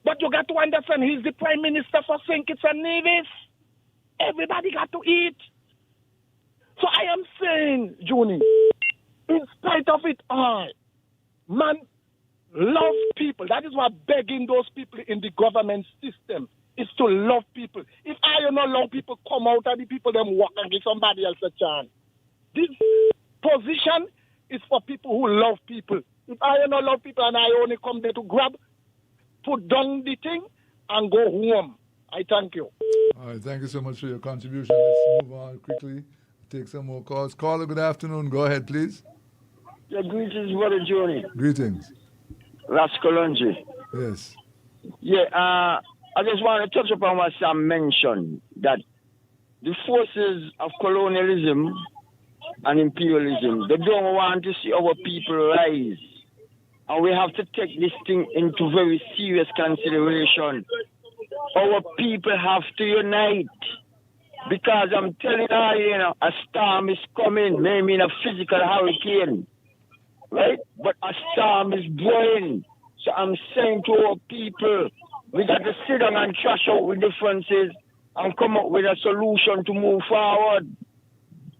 [SPEAKER 10] But you got to understand, he's the Prime Minister for St. Kitts and Nevis. Everybody got to eat. So I am saying, Junie, in spite of it all, man, love people. That is what begging those people in the government system is to love people. If I don't love people, come out and the people them walk and give somebody else a chance. This position is for people who love people. If I don't love people and I only come there to grab, put down the thing and go home. I thank you.
[SPEAKER 7] All right, thank you so much for your contribution. Let's move on quickly. Take some more calls. Caller, good afternoon. Go ahead, please.
[SPEAKER 11] Yeah, greetings, Brother Johnny.
[SPEAKER 7] Greetings.
[SPEAKER 11] Rascolonji.
[SPEAKER 7] Yes.
[SPEAKER 11] Yeah, I just want to touch upon what Sam mentioned, that the forces of colonialism and imperialism, they don't want to see our people rise. And we have to take this thing into very serious consideration. Our people have to unite. Because I'm telling you, a storm is coming, maybe in a physical hurricane. Right? But a storm is brewing. So I'm saying to our people, we got to sit down and trash out with differences and come up with a solution to move forward.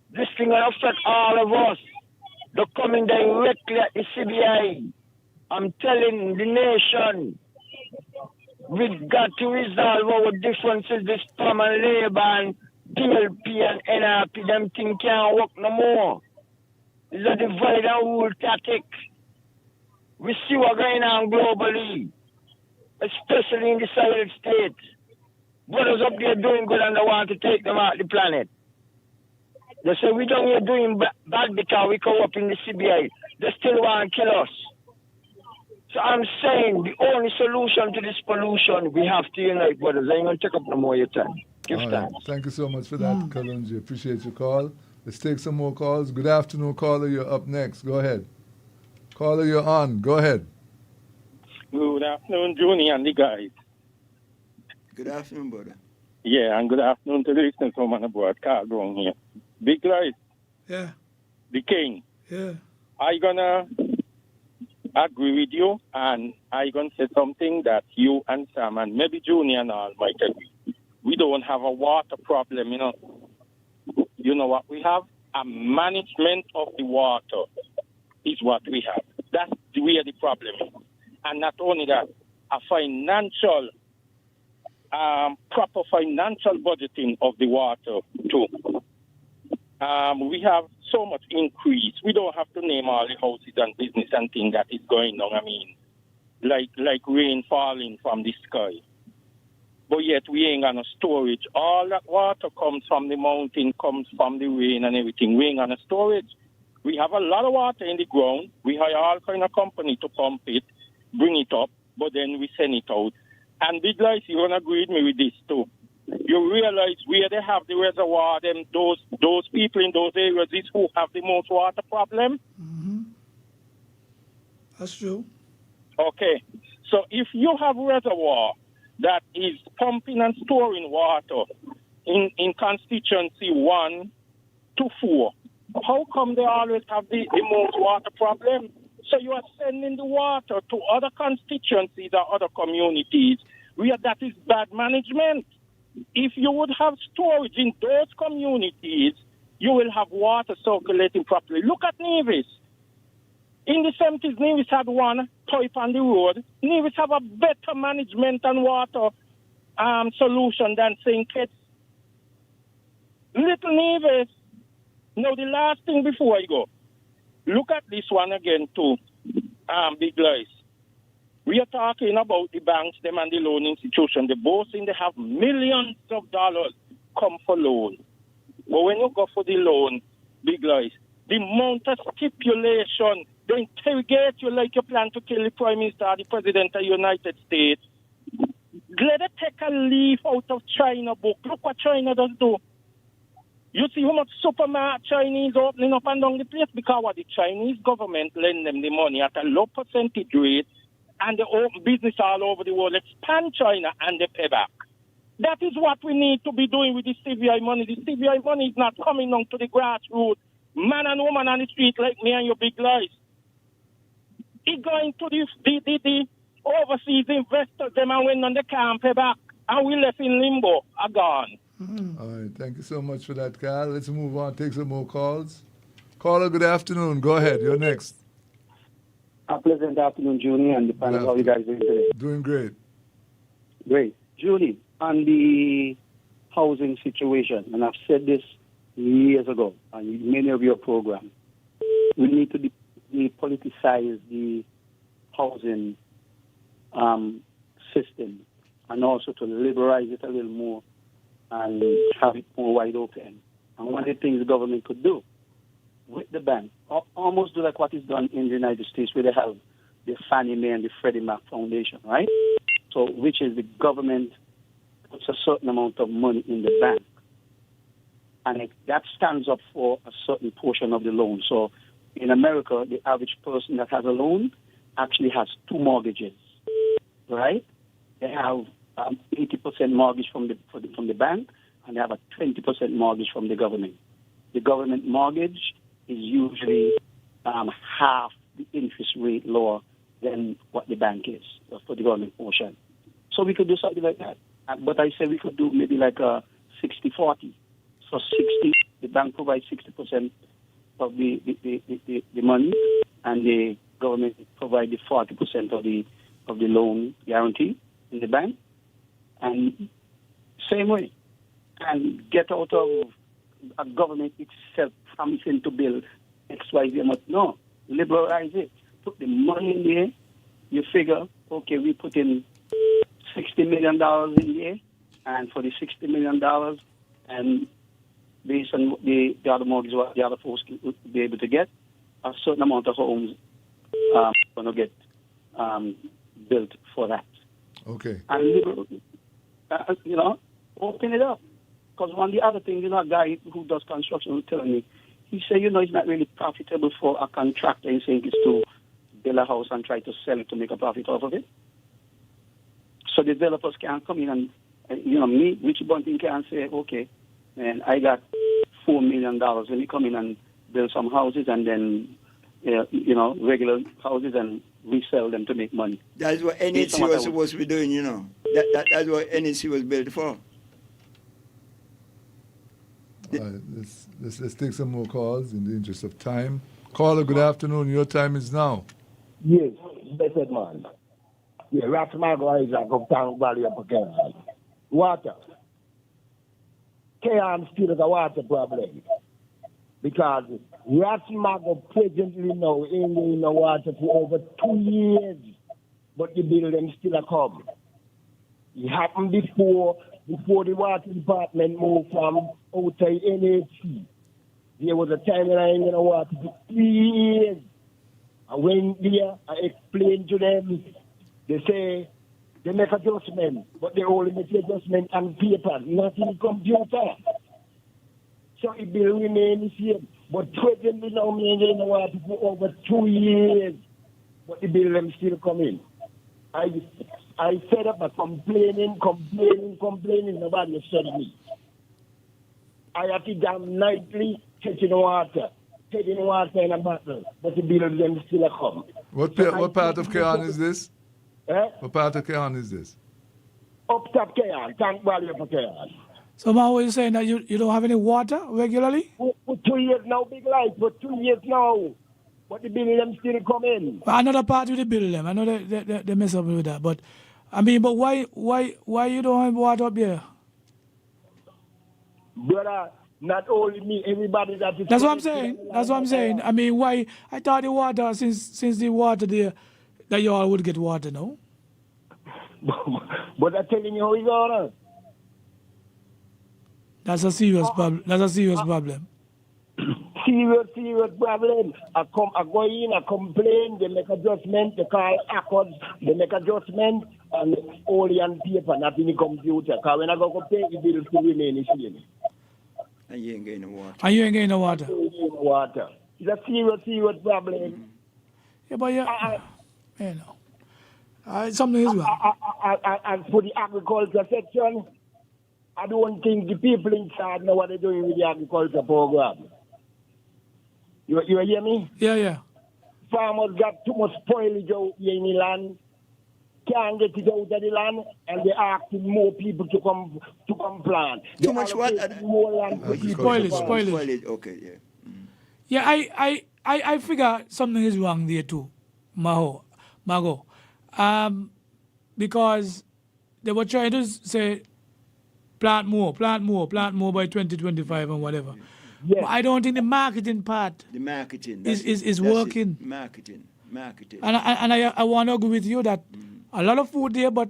[SPEAKER 11] This thing will affect all of us. They're coming directly at the CBI. I'm telling the nation, we've got to resolve our differences, this Palm and Labour and PLP and NRP, them things can't work no more. It's a divide and rule tactic. We see what's going on globally, especially in the Sahel states. Brothers up there doing good and they want to take them out the planet. They say we don't here doing bad because we come up in the CBI. They still want to kill us. So I'm saying the only solution to this pollution, we have to unite, brothers. I ain't going to take up no more of your time. Give time.
[SPEAKER 7] Thank you so much for that, Kalonji. Appreciate your call. Let's take some more calls. Good afternoon, caller. You're up next. Go ahead. Caller, you're on. Go ahead.
[SPEAKER 12] Good afternoon, Juni and the guys.
[SPEAKER 9] Good afternoon, brother.
[SPEAKER 12] Yeah, and good afternoon to the listeners from on the board. Carl Brown here. Big Light.
[SPEAKER 8] Yeah.
[SPEAKER 12] The King.
[SPEAKER 8] Yeah.
[SPEAKER 12] I gonna agree with you, and I gonna say something that you and Sam and maybe Junior and all might agree. We don't have a water problem, you know. You know what we have? A management of the water is what we have. That's where the problem is. And not only that, a financial, proper financial budgeting of the water too. We have so much increase. We don't have to name all the houses and business and things that is going on. I mean, like rain falling from the sky. But yet we ain't got no storage. All that water comes from the mountain, comes from the rain and everything. We ain't got no storage. We have a lot of water in the ground. We hire all kind of company to pump it, bring it up, but then we send it out. And Big Lights, you're going to agree with me with this too. You realize where they have the reservoir, them those people in those areas is who have the most water problem?
[SPEAKER 8] Mm-hmm. That's true.
[SPEAKER 12] Okay. So if you have reservoir that is pumping and storing water in constituency 1 to 4, how come they always have the most water problem? So you are sending the water to other constituencies or other communities where that is bad management. If you would have storage in those communities, you will have water circulating properly. Look at Nevis. In the 70s, Nevis had one pipe on the road. Nevis have a better management and water solution than St. Kitts. Little Nevis. Now, the last thing before I go, look at this one again too, Big Lies. We are talking about the banks, them and the loan institution. They both seem to have millions of dollars come for loan. But when you go for the loan, Big Lies, the amount of stipulation, they interrogate you like you plan to kill the Prime Minister or the President of the United States. Let them take a leaf out of China book. Look what China does do. You see how much supermarket Chinese opening up and down the place because what the Chinese government lend them the money at a low percentage rate, and they open business all over the world, expand China, and they pay back. That is what we need to be doing with the CBI money. The CBI money is not coming down to the grassroots, man and woman on the street like me and your Big Lies. It's going to the overseas investors, them and when they can't pay back, and we left in limbo, are gone.
[SPEAKER 7] All right, thank you so much for that, Carl. Let's move on, take some more calls. Caller, good afternoon. Go ahead, you're next.
[SPEAKER 13] A pleasant afternoon, Julie, and the panel. How are you guys doing today?
[SPEAKER 7] Doing great.
[SPEAKER 13] Great. Julie, on the housing situation, and I've said this years ago on many of your programs, we need to depoliticize the housing system and also to liberalize it a little more and have it more wide open. And one of the things the government could do with the bank, almost do like what is done in the United States, where they have the Fannie Mae and the Freddie Mac Foundation, right? So, which is the government puts a certain amount of money in the bank, and that stands up for a certain portion of the loan. So, in America, the average person that has a loan actually has 2 mortgages, right? They have 80% mortgage from the bank, and they have a 20% mortgage from the government. The government mortgage is usually half the interest rate lower than what the bank is for the government portion. So we could do something like that. But I said we could do maybe like a 60-40. So 60, the bank provides 60% of the money, and the government provide the 40% of the loan guarantee in the bank. And same way, and get out of a government itself promising to build XYZ much. No, liberalize it. Put the money in there. You figure, okay, we put in $60 million in there, and for the $60 million, and based on the other mortgage, what the other folks will be able to get, a certain amount of homes going to get built for that.
[SPEAKER 7] Okay.
[SPEAKER 13] And, open it up. Because one of the other things, a guy who does construction was telling me, he said, it's not really profitable for a contractor in St. Kitts to build a house and try to sell it to make a profit off of it. So developers can come in and, me, Richie Bunting, can say, okay, and I got $4 million. Let me come in and build some houses and then, regular houses and resell them to make money.
[SPEAKER 9] That's what NEC was supposed to be doing, That's what NEC was built for.
[SPEAKER 7] All right, let's take some more calls in the interest of time. Caller, good afternoon. Your time is now.
[SPEAKER 14] Yes, blessed man. Yeah, Ratmago is like of Town Valley up again. Water. Kayan still has a water problem. Because Ratmago presently now ain't in the water for over 2 years. But the building still a come. It happened before the water department moved from outside NHC. There was a timeline in the water for 3 years. I went there, I explained to them. They say they make adjustment, but they only make adjustment on paper, not in the computer. So it will remain the same. But presently now, in the water for over 2 years. But the building still coming. I set up a complaining. Nobody has said me. I have to damn nightly taking water in a bottle, but the building still come.
[SPEAKER 7] What part of Kayan is this? What part of Kayan is this?
[SPEAKER 14] Up top Kayan, Tank Valley of Kayan.
[SPEAKER 8] So, Ma, what are you saying that you don't have any water regularly?
[SPEAKER 14] For 2 years now, big life, for 2 years now. But the building still come in.
[SPEAKER 8] Another part with the building, I know they mess up with that, but why you don't have water up here?
[SPEAKER 14] Brother, not only me, everybody that is...
[SPEAKER 8] That's what I'm saying. Why? I thought the water, since the water there, that you all would get water, no?
[SPEAKER 14] But I'm telling you how it's on.
[SPEAKER 8] That's a serious problem.
[SPEAKER 14] Serious problem. I go in, I complain, they make adjustment, they call accords, they make adjustment, and only on paper, not in the computer. Because when I go to pay, the bill still remain the same.
[SPEAKER 9] And you ain't getting
[SPEAKER 8] no
[SPEAKER 9] no
[SPEAKER 8] water.
[SPEAKER 14] It's a serious problem.
[SPEAKER 8] Yeah, but something is wrong.
[SPEAKER 14] And for the agriculture section, I don't think the people in charge know what they're doing with the agriculture program. You hear me?
[SPEAKER 8] Yeah.
[SPEAKER 14] Farmers got too much spoilage out here in the land. can't get it out of the land, and they're asking more people to come plant.
[SPEAKER 9] Too much what?
[SPEAKER 14] More land for people.
[SPEAKER 8] Spoilage.
[SPEAKER 9] Okay, yeah.
[SPEAKER 8] Yeah, I figure something is wrong there too, Margo. Because they were trying to say plant more by 2025 and whatever.
[SPEAKER 14] Yes.
[SPEAKER 8] But I don't think the marketing part
[SPEAKER 9] The marketing
[SPEAKER 8] is working.
[SPEAKER 9] Marketing.
[SPEAKER 8] And I want to agree with you that a lot of food there, but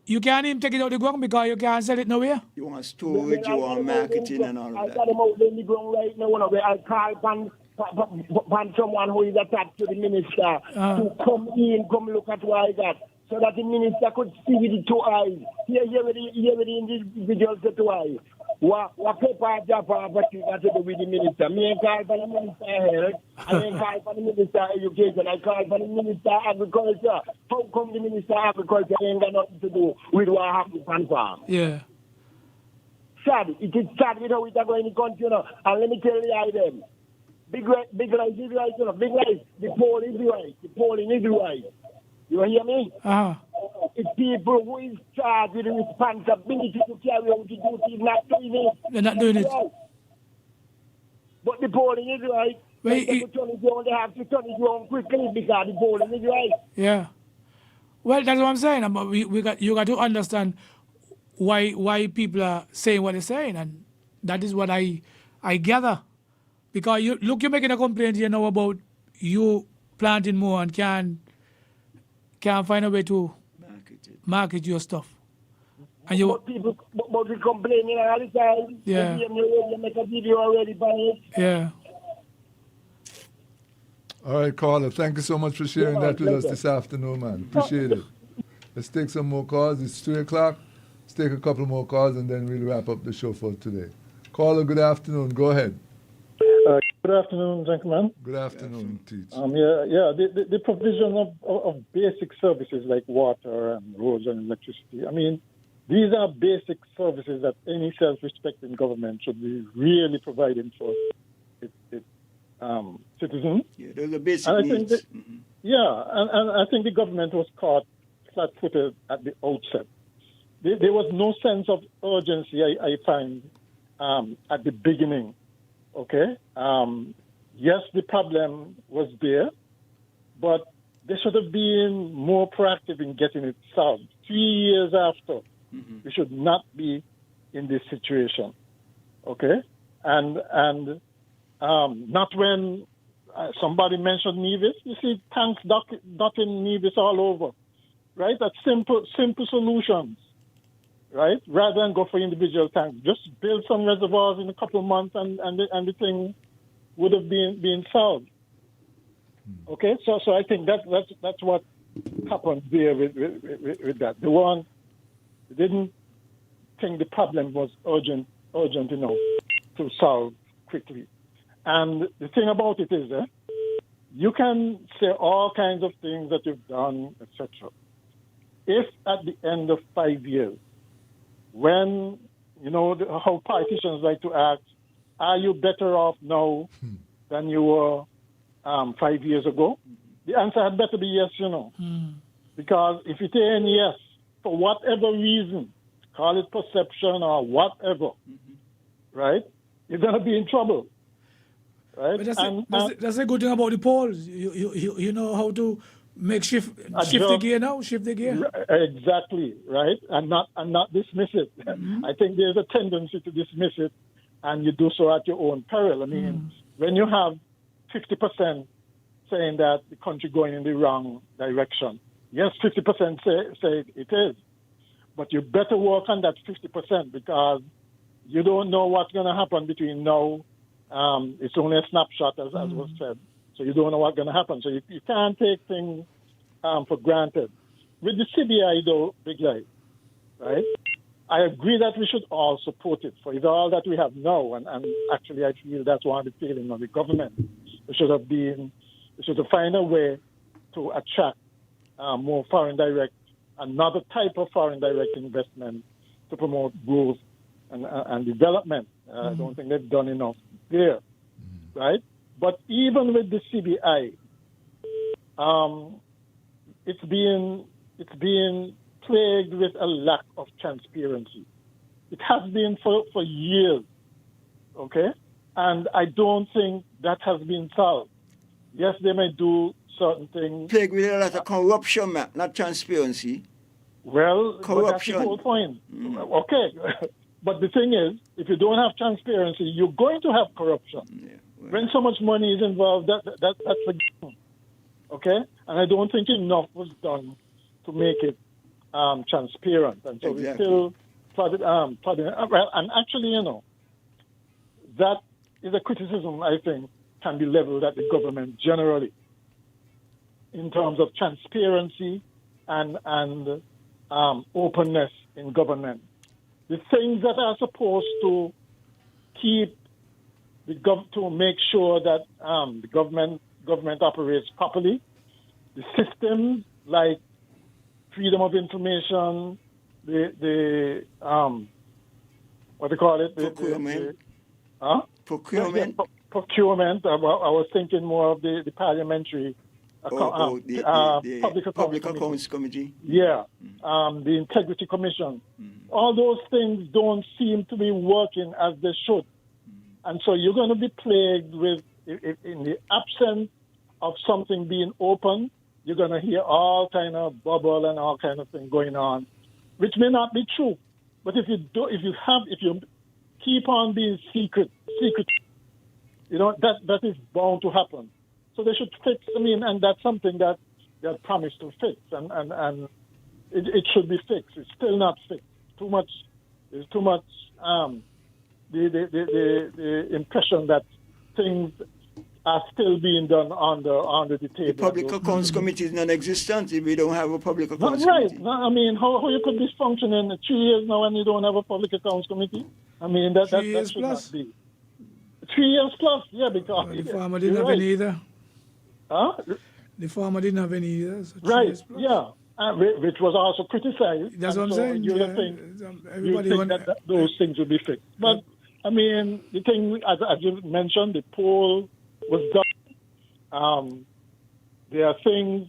[SPEAKER 8] you can't even take it out the ground because you can't sell it nowhere.
[SPEAKER 9] You want storage, you want marketing and all
[SPEAKER 14] I
[SPEAKER 9] of that.
[SPEAKER 14] got them out in the ground right now. I call upon someone who is attached to the minister to come look at what I got, so that the minister could see with the two eyes. Here with the individuals the two eyes. What paper job opportunity got to do with the minister? Me ain't call for the minister of health. I ain't call for the minister of education. I call for the minister of agriculture. How come the minister of agriculture ain't got nothing to do with what happens on farm?
[SPEAKER 8] Yeah.
[SPEAKER 14] Sad. It is sad with how it's going in the country, you know. And let me tell you them. Big rice is right, you know. Big rice, the poll is right. The polling is right. You hear me? It's people who is charged with the responsibility to carry out the duty is not doing it.
[SPEAKER 8] They're not doing it.
[SPEAKER 14] But the polling is right. They have to turn it around quickly because the polling is right.
[SPEAKER 8] Yeah. Well, that's what I'm saying. You got to understand why people are saying what they're saying, and that is what I gather. Because you're making a complaint here now about you planting more and can't find a way to market your stuff. And you
[SPEAKER 14] but people we complaining all the time.
[SPEAKER 8] Yeah.
[SPEAKER 14] You make a video already by it.
[SPEAKER 8] Yeah.
[SPEAKER 7] All right, caller. Thank you so much for sharing that with us this afternoon, man. Appreciate it. Let's take some more calls. It's 3 o'clock. Let's take a couple more calls and then we'll wrap up the show for today. Caller, good afternoon. Go ahead.
[SPEAKER 15] Good afternoon, gentlemen.
[SPEAKER 7] Good afternoon, Teach.
[SPEAKER 15] The provision of basic services like water and roads and electricity. I mean, these are basic services that any self-respecting government should be really providing for its citizens.
[SPEAKER 9] Yeah, those are basic needs.
[SPEAKER 15] And I think the government was caught flat-footed at the outset. There was no sense of urgency, I find, at the beginning. Okay. Yes, the problem was there, but they should have been more proactive in getting it solved. 3 years after, we should not be in this situation. Okay, and not when somebody mentioned Nevis. You see tanks dotting Nevis all over, right? That's simple solutions. Right, rather than go for individual tanks, just build some reservoirs in a couple of months, and the thing would have been solved. Okay, so I think that's what happened there with that. They didn't think the problem was urgent enough to solve quickly. And the thing about it is, you can say all kinds of things that you've done, etc. If at the end of 5 years, when, how politicians like to ask, are you better off now than you were 5 years ago? The answer had better be yes, Because if it ain't yes, for whatever reason, call it perception or whatever, right, you're going to be in trouble. Right?
[SPEAKER 8] But that's a good thing about the polls. You know how to shift the gear now, shift the gear.
[SPEAKER 15] Exactly, right, and not dismiss it. I think there's a tendency to dismiss it, and you do so at your own peril. I mean, when you have 50% saying that the country going in the wrong direction, yes, 50% say it is, but you better work on that 50% because you don't know what's going to happen between now. It's only a snapshot, as was said. So you don't know what's going to happen. So you can't take things for granted. With the CBI, though, Big Light, right? I agree that we should all support it for all that we have now. And actually, I feel that's one of the feelings of the government. We should have found a way to attract more foreign direct, another type of foreign direct investment to promote growth and development. I don't think they've done enough there, right? But even with the CBI, it's being it's being plagued with a lack of transparency. It has been for years, okay? And I don't think that has been solved. Yes, they may do certain things.
[SPEAKER 9] Plagued with a lot of corruption, man, not transparency.
[SPEAKER 15] Well,
[SPEAKER 9] corruption.
[SPEAKER 15] But that's the whole point. Okay. But the thing is, if you don't have transparency, you're going to have corruption. When so much money is involved, that's the game. Okay? And I don't think enough was done to make it transparent. And so we still plodding. Well, and actually, that is a criticism I think can be leveled at the government generally in terms of transparency and openness in government. The things that are supposed to keep to make sure that the government operates properly, the systems like freedom of information, the what do you call it?
[SPEAKER 9] Procurement.
[SPEAKER 15] Procurement. Procurement. I was thinking more of the parliamentary
[SPEAKER 9] Public Accounts Committee.
[SPEAKER 15] Yeah, the Integrity Commission. All those things don't seem to be working as they should. And so you're going to be plagued with, in the absence of something being open, you're going to hear all kind of bubble and all kind of thing going on, which may not be true. But if you keep on being secret, that is bound to happen. So they should fix. And that's something that they have promised to fix, and it should be fixed. It's still not fixed. There's too much. The impression that things are still being done on the table.
[SPEAKER 9] The Public Accounts Committee is non-existent if we don't have a Public Accounts Committee.
[SPEAKER 15] Right. How you could be functioning 3 years now and you don't have a Public Accounts Committee? That
[SPEAKER 8] 3 years
[SPEAKER 15] should
[SPEAKER 8] plus?
[SPEAKER 15] not be. 3 years plus, yeah, because...
[SPEAKER 8] The farmer didn't have any either.
[SPEAKER 15] Huh?
[SPEAKER 8] The farmer didn't have any either. So
[SPEAKER 15] right, yeah. Which was also criticized.
[SPEAKER 8] That's what I'm saying.
[SPEAKER 15] You think that those things will be fixed. But, the thing, as you mentioned, the poll was done. There are things,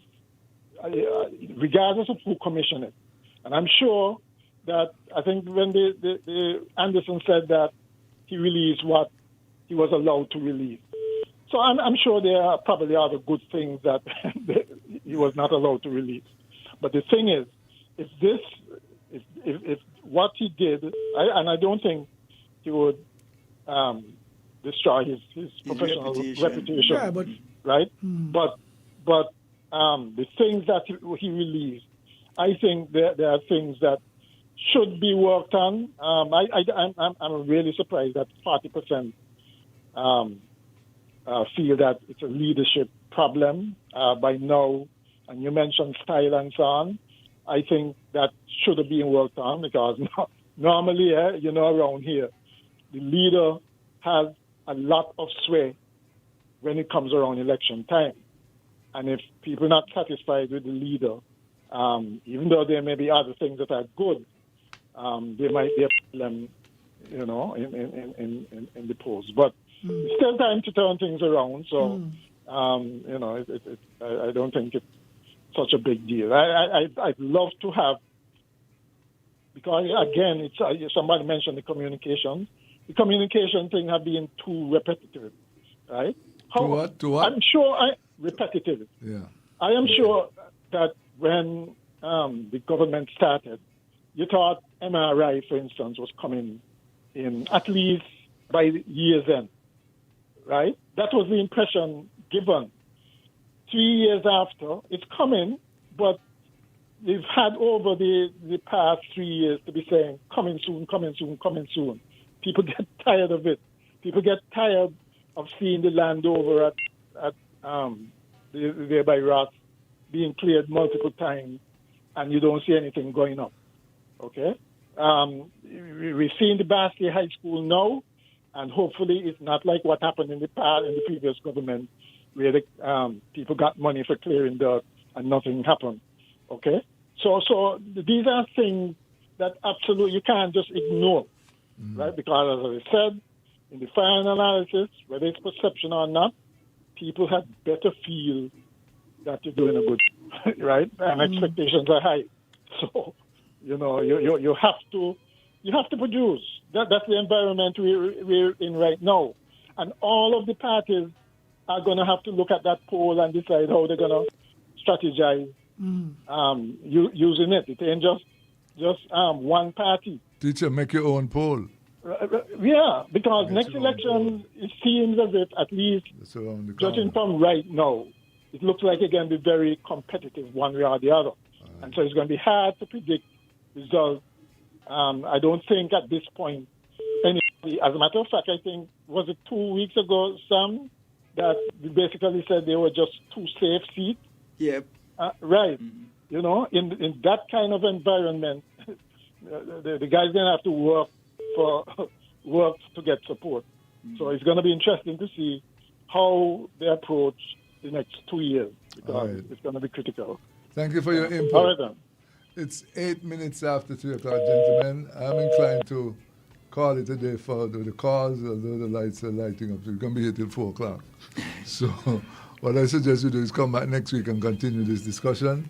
[SPEAKER 15] regardless of who commissioned it. And I'm sure that, I think when the Anderson said that he released what he was allowed to release. So I'm sure there are probably other good things that he was not allowed to release. But the thing is, if what he did, and I don't think he would destroy his professional reputation,
[SPEAKER 8] yeah, but,
[SPEAKER 15] right? But the things that he released, I think there are things that should be worked on. I'm really surprised that 40% feel that it's a leadership problem by now. And you mentioned style and so on. I think that should have been worked on because normally, around here, the leader has a lot of sway when it comes around election time. And if people are not satisfied with the leader, even though there may be other things that are good, there might be a problem, in the polls. But it's still time to turn things around. So, I don't think it's such a big deal. I'd love to have, because again, it's somebody mentioned the communication. The communication thing have been too repetitive, right?
[SPEAKER 7] To what?
[SPEAKER 15] I'm sure repetitive.
[SPEAKER 7] Yeah.
[SPEAKER 15] I am sure that when the government started, you thought MRI, for instance, was coming in at least by year's end, right? That was the impression given. 3 years after, it's coming, but they've had over the past 3 years to be saying, coming soon, coming soon, coming soon. People get tired of it. People get tired of seeing the land over at there by Ross being cleared multiple times, and you don't see anything going up. Okay? We're seeing the Basque High School now, and hopefully it's not like what happened in the previous government, where the, people got money for clearing dirt and nothing happened. Okay? So these are things that absolutely you can't just ignore, right? Because as I said, in the final analysis, whether it's perception or not, people had better feel that you're doing a good job. right? And expectations are high. So, you know, you have to produce. That's the environment we're in right now. And all of the parties are going to have to look at that poll and decide how they're going to strategize using it. It ain't just one party.
[SPEAKER 7] Teacher, make your own poll.
[SPEAKER 15] Yeah, because next election, it seems as if, at least judging from right now, it looks like it's going to be very competitive one way or the other. And so it's going to be hard to predict results. I don't think at this point, anybody, as a matter of fact, I think, was it 2 weeks ago, Sam, that we basically said they were just two safe seats?
[SPEAKER 9] Yep.
[SPEAKER 15] Right. You know, in that kind of environment, the guy's going to have to work to get support. So it's going to be interesting to see how they approach the next 2 years, because it's going to be critical.
[SPEAKER 7] Thank you for your input.
[SPEAKER 15] All right, then.
[SPEAKER 7] It's 8 minutes after 3 o'clock, gentlemen. I'm inclined to call it a day for the cause, although the lights are lighting up. We're going to be here till 4 o'clock. So what I suggest you do is come back next week and continue this discussion.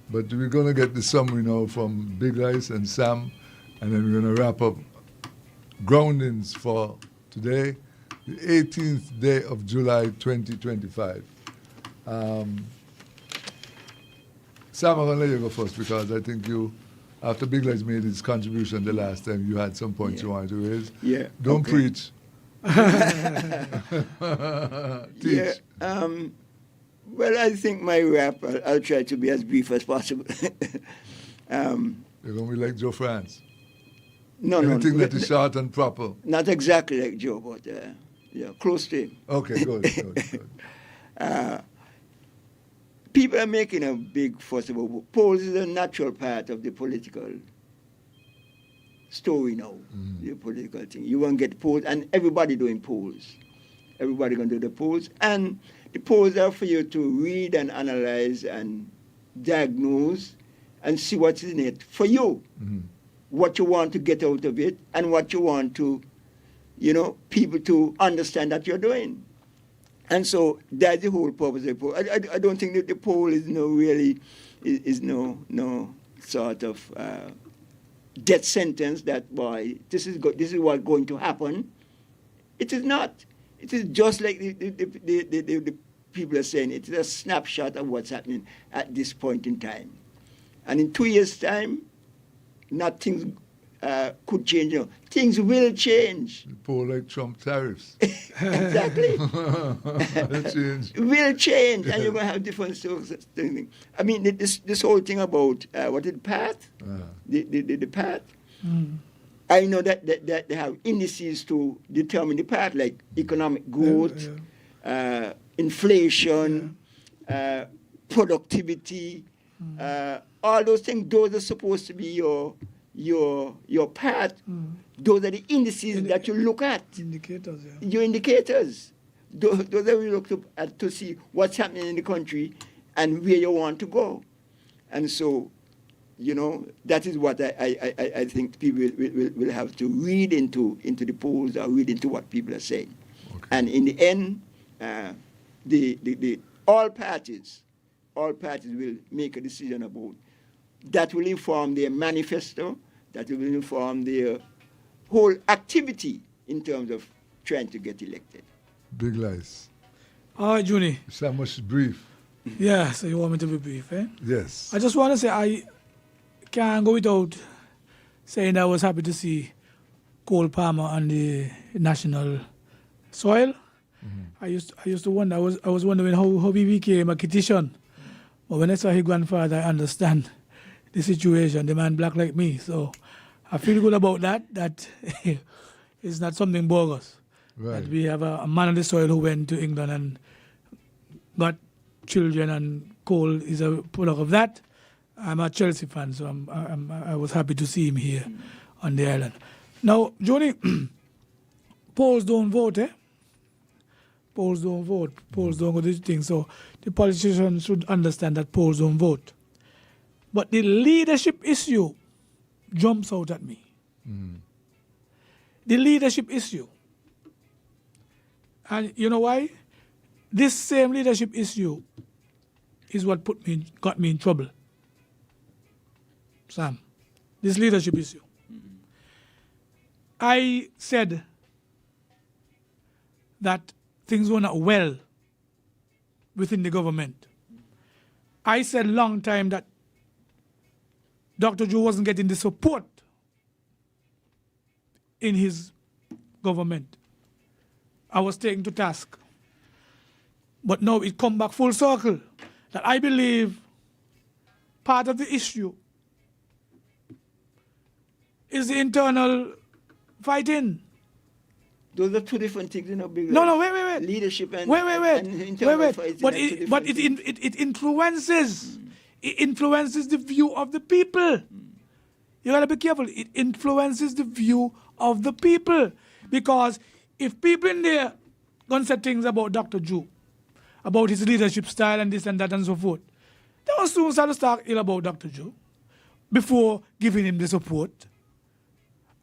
[SPEAKER 7] But we're going to get the summary now from Big Rice and Sam, and then we're going to wrap up Groundings for today, the 18th day of July 2025. Sam, I'm going to let you go first because I think you, after Big Rice made his contribution the last time, you had some points you wanted to raise.
[SPEAKER 9] Yeah.
[SPEAKER 7] Don't preach. Teach.
[SPEAKER 9] Yeah. Well, I think my wrap, I'll try to be as brief as possible.
[SPEAKER 7] You're going to be like Joe France.
[SPEAKER 9] No,
[SPEAKER 7] Anything that is short and proper.
[SPEAKER 9] Not exactly like Joe, but yeah, close to him.
[SPEAKER 7] Okay, good.
[SPEAKER 9] People are making a big fuss about polls. Is a natural part of the political story now, the political thing. You won't get polls, and everybody doing polls. Everybody going to do the polls, and the polls are for you to read and analyze and diagnose and see what's in it for you. What you want to get out of it, and what you want to, people to understand that you're doing. And so that's the whole purpose of the poll. I don't think that the poll is no sort of death sentence that, boy, this is what's going to happen. It is not. It is just like the people are saying. It is a snapshot of what's happening at this point in time. And in 2 years' time, things could change. Things will change.
[SPEAKER 7] Poll like Trump tariffs.
[SPEAKER 9] Exactly. Will change, and you're going to have different things. I mean, this whole thing about path, the path. I know that they have indices to determine the path, like economic growth, inflation, productivity, all those things. Those are supposed to be your path. Those are the indices that you look at.
[SPEAKER 8] Indicators, yeah.
[SPEAKER 9] Your indicators. Those are we look at to see what's happening in the country and where you want to go. And so, that is what I think people will have to read into the polls or read into what people are saying. Okay. And in the end, all parties will make a decision about that will inform their manifesto, that will inform their whole activity in terms of trying to get elected.
[SPEAKER 7] Big lies.
[SPEAKER 8] All right, Junie.
[SPEAKER 7] So much brief.
[SPEAKER 8] Yeah, so you want me to be brief, eh?
[SPEAKER 7] Yes.
[SPEAKER 8] I just want to say I can't go without saying that I was happy to see Cole Palmer on the national soil. I used to wonder, I was wondering how he became a Kittian. But when I saw his grandfather, I understand the situation, the man black like me. So I feel good about that it's not something bogus.
[SPEAKER 7] Right.
[SPEAKER 8] That we have a man on the soil who went to England and got children, and Cole is a product of that. I'm a Chelsea fan, so I was happy to see him here on the island. Now, Johnny, polls don't vote, eh? Polls don't vote. Polls don't go to this thing. So the politicians should understand that polls don't vote. But the leadership issue jumps out at me. The leadership issue. And you know why? This same leadership issue is what got me in trouble. Sam, this leadership issue. I said that things were not well within the government. I said long time that Dr. Joe wasn't getting the support in his government. I was taken to task. But now it come back full circle that I believe part of the issue is the internal fighting.
[SPEAKER 9] Those are two different things, you know.
[SPEAKER 8] No, wait.
[SPEAKER 9] Leadership and
[SPEAKER 8] wait.
[SPEAKER 9] internal fighting.
[SPEAKER 8] But it influences. It influences the view of the people. You gotta be careful. It influences the view of the people, because if people in there gonna say things about Dr. Joe, about his leadership style and this and that and so forth, they will soon start to talk ill about Dr. Joe before giving him the support.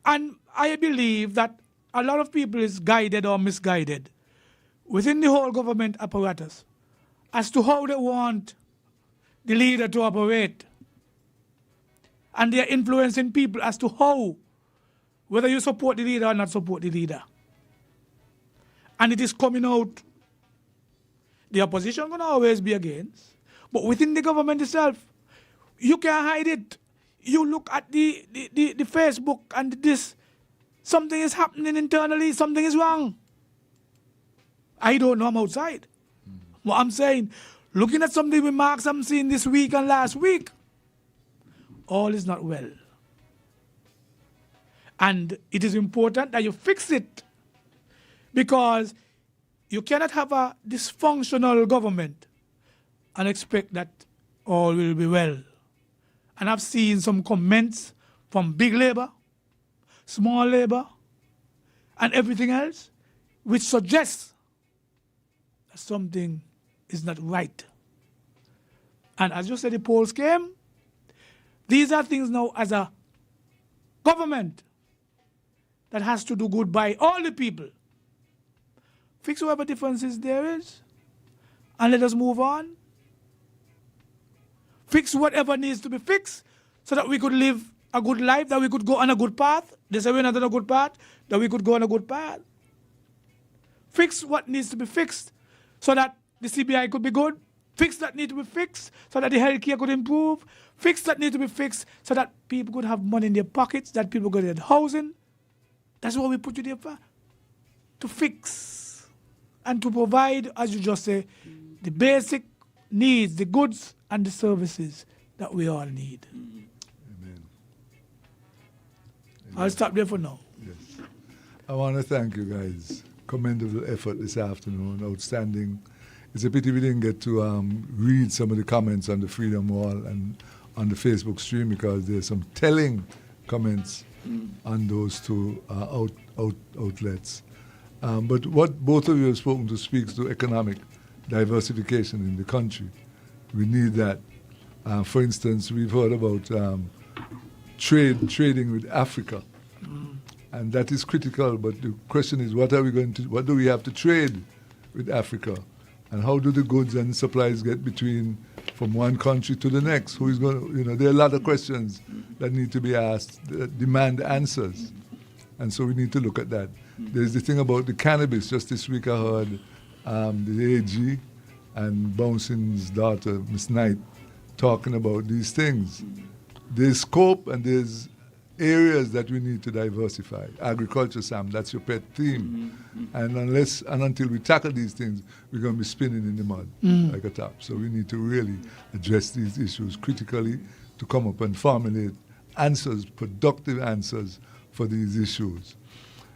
[SPEAKER 8] And I believe that a lot of people is guided or misguided within the whole government apparatus as to how they want the leader to operate. And they are influencing people as to how, whether you support the leader or not support the leader. And it is coming out. The opposition going to always be against. But within the government itself, you can't hide it. You look at the Facebook and this, something is happening internally, something is wrong. I don't know, I'm outside. What I'm saying, looking at some of the remarks I'm seeing this week and last week, all is not well. And it is important that you fix it, because you cannot have a dysfunctional government and expect that all will be well. And I've seen some comments from big labor, small labor, and everything else, which suggests that something is not right. And as you said, the polls came. These are things now as a government that has to do good by all the people. Fix whatever differences there is, and let us move on. Fix whatever needs to be fixed so that we could live a good life, that we could go on a good path. They say we're not on a good path, that we could go on a good path. Fix what needs to be fixed so that the CBI could be good. Fix that need to be fixed so that the healthcare could improve. Fix that need to be fixed so that people could have money in their pockets, that people could get housing. That's what we put you there for. To fix and to provide, as you just say, the basic needs, the goods and the services that we all need.
[SPEAKER 7] Amen.
[SPEAKER 8] I'll stop there for now.
[SPEAKER 7] Yes. I want to thank you guys. Commendable effort this afternoon, outstanding. It's a pity we didn't get to read some of the comments on the Freedom Wall and on the Facebook stream, because there's some telling comments on those two outlets. But what both of you have spoken to speaks to economic diversification in the country. We need that. For instance, we've heard about trading with Africa, and that is critical. But the question is, what do we have to trade with Africa, and how do the goods and supplies get from one country to the next? Who is going to, there are a lot of questions that need to be asked, that demand answers, and so we need to look at that. There's the thing about the cannabis. Just this week I heard the AG and Bouncing's daughter, Miss Knight, talking about these things. There's scope and there's areas that we need to diversify. Agriculture, Sam, that's your pet theme. And until we tackle these things, we're going to be spinning in the mud like a top. So we need to really address these issues critically to come up and formulate answers, productive answers for these issues.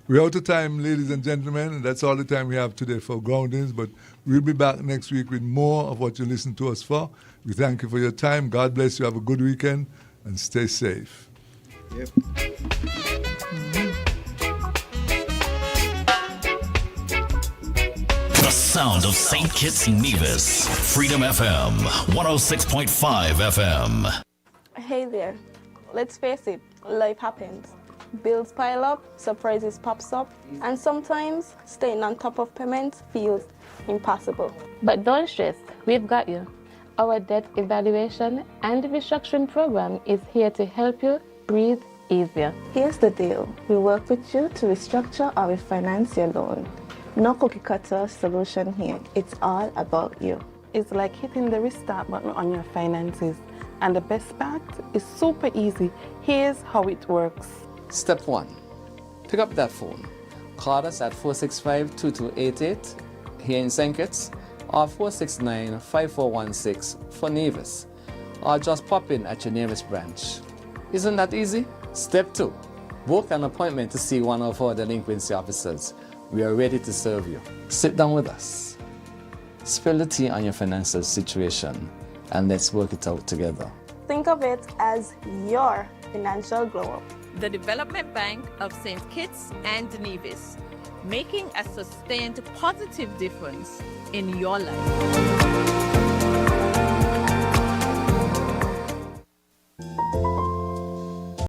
[SPEAKER 7] We're out of time, ladies and gentlemen, and that's all the time we have today for Groundings, but we'll be back next week with more of what you listen to us for. We thank you for your time. God bless you. Have a good weekend, and stay safe.
[SPEAKER 9] Yep.
[SPEAKER 16] The sound of St. Kitts Nevis. Freedom FM, 106.5 FM.
[SPEAKER 17] Hey there. Let's face it, life happens. Bills pile up, surprises pops up, and sometimes staying on top of payments feels impossible.
[SPEAKER 18] But don't stress, we've got you. Our debt evaluation and restructuring program is here to help you breathe easier.
[SPEAKER 17] Here's the deal. We work with you to restructure or refinance your loan. No cookie cutter solution here. It's all about you.
[SPEAKER 19] It's like hitting the restart button on your finances. And the best part is super easy. Here's how it works.
[SPEAKER 20] Step 1. Pick up that phone. Call us at 465-2288 here in St. Kitts or 469-5416 for Nevis, or just pop in at your nearest branch. Isn't that easy? Step 2. Book an appointment to see one of our delinquency officers. We are ready to serve you. Sit down with us. Spill the tea on your financial situation and let's work it out together.
[SPEAKER 17] Think of it as your financial glow up.
[SPEAKER 21] The Development Bank of St. Kitts and Nevis, making a sustained positive difference in your life.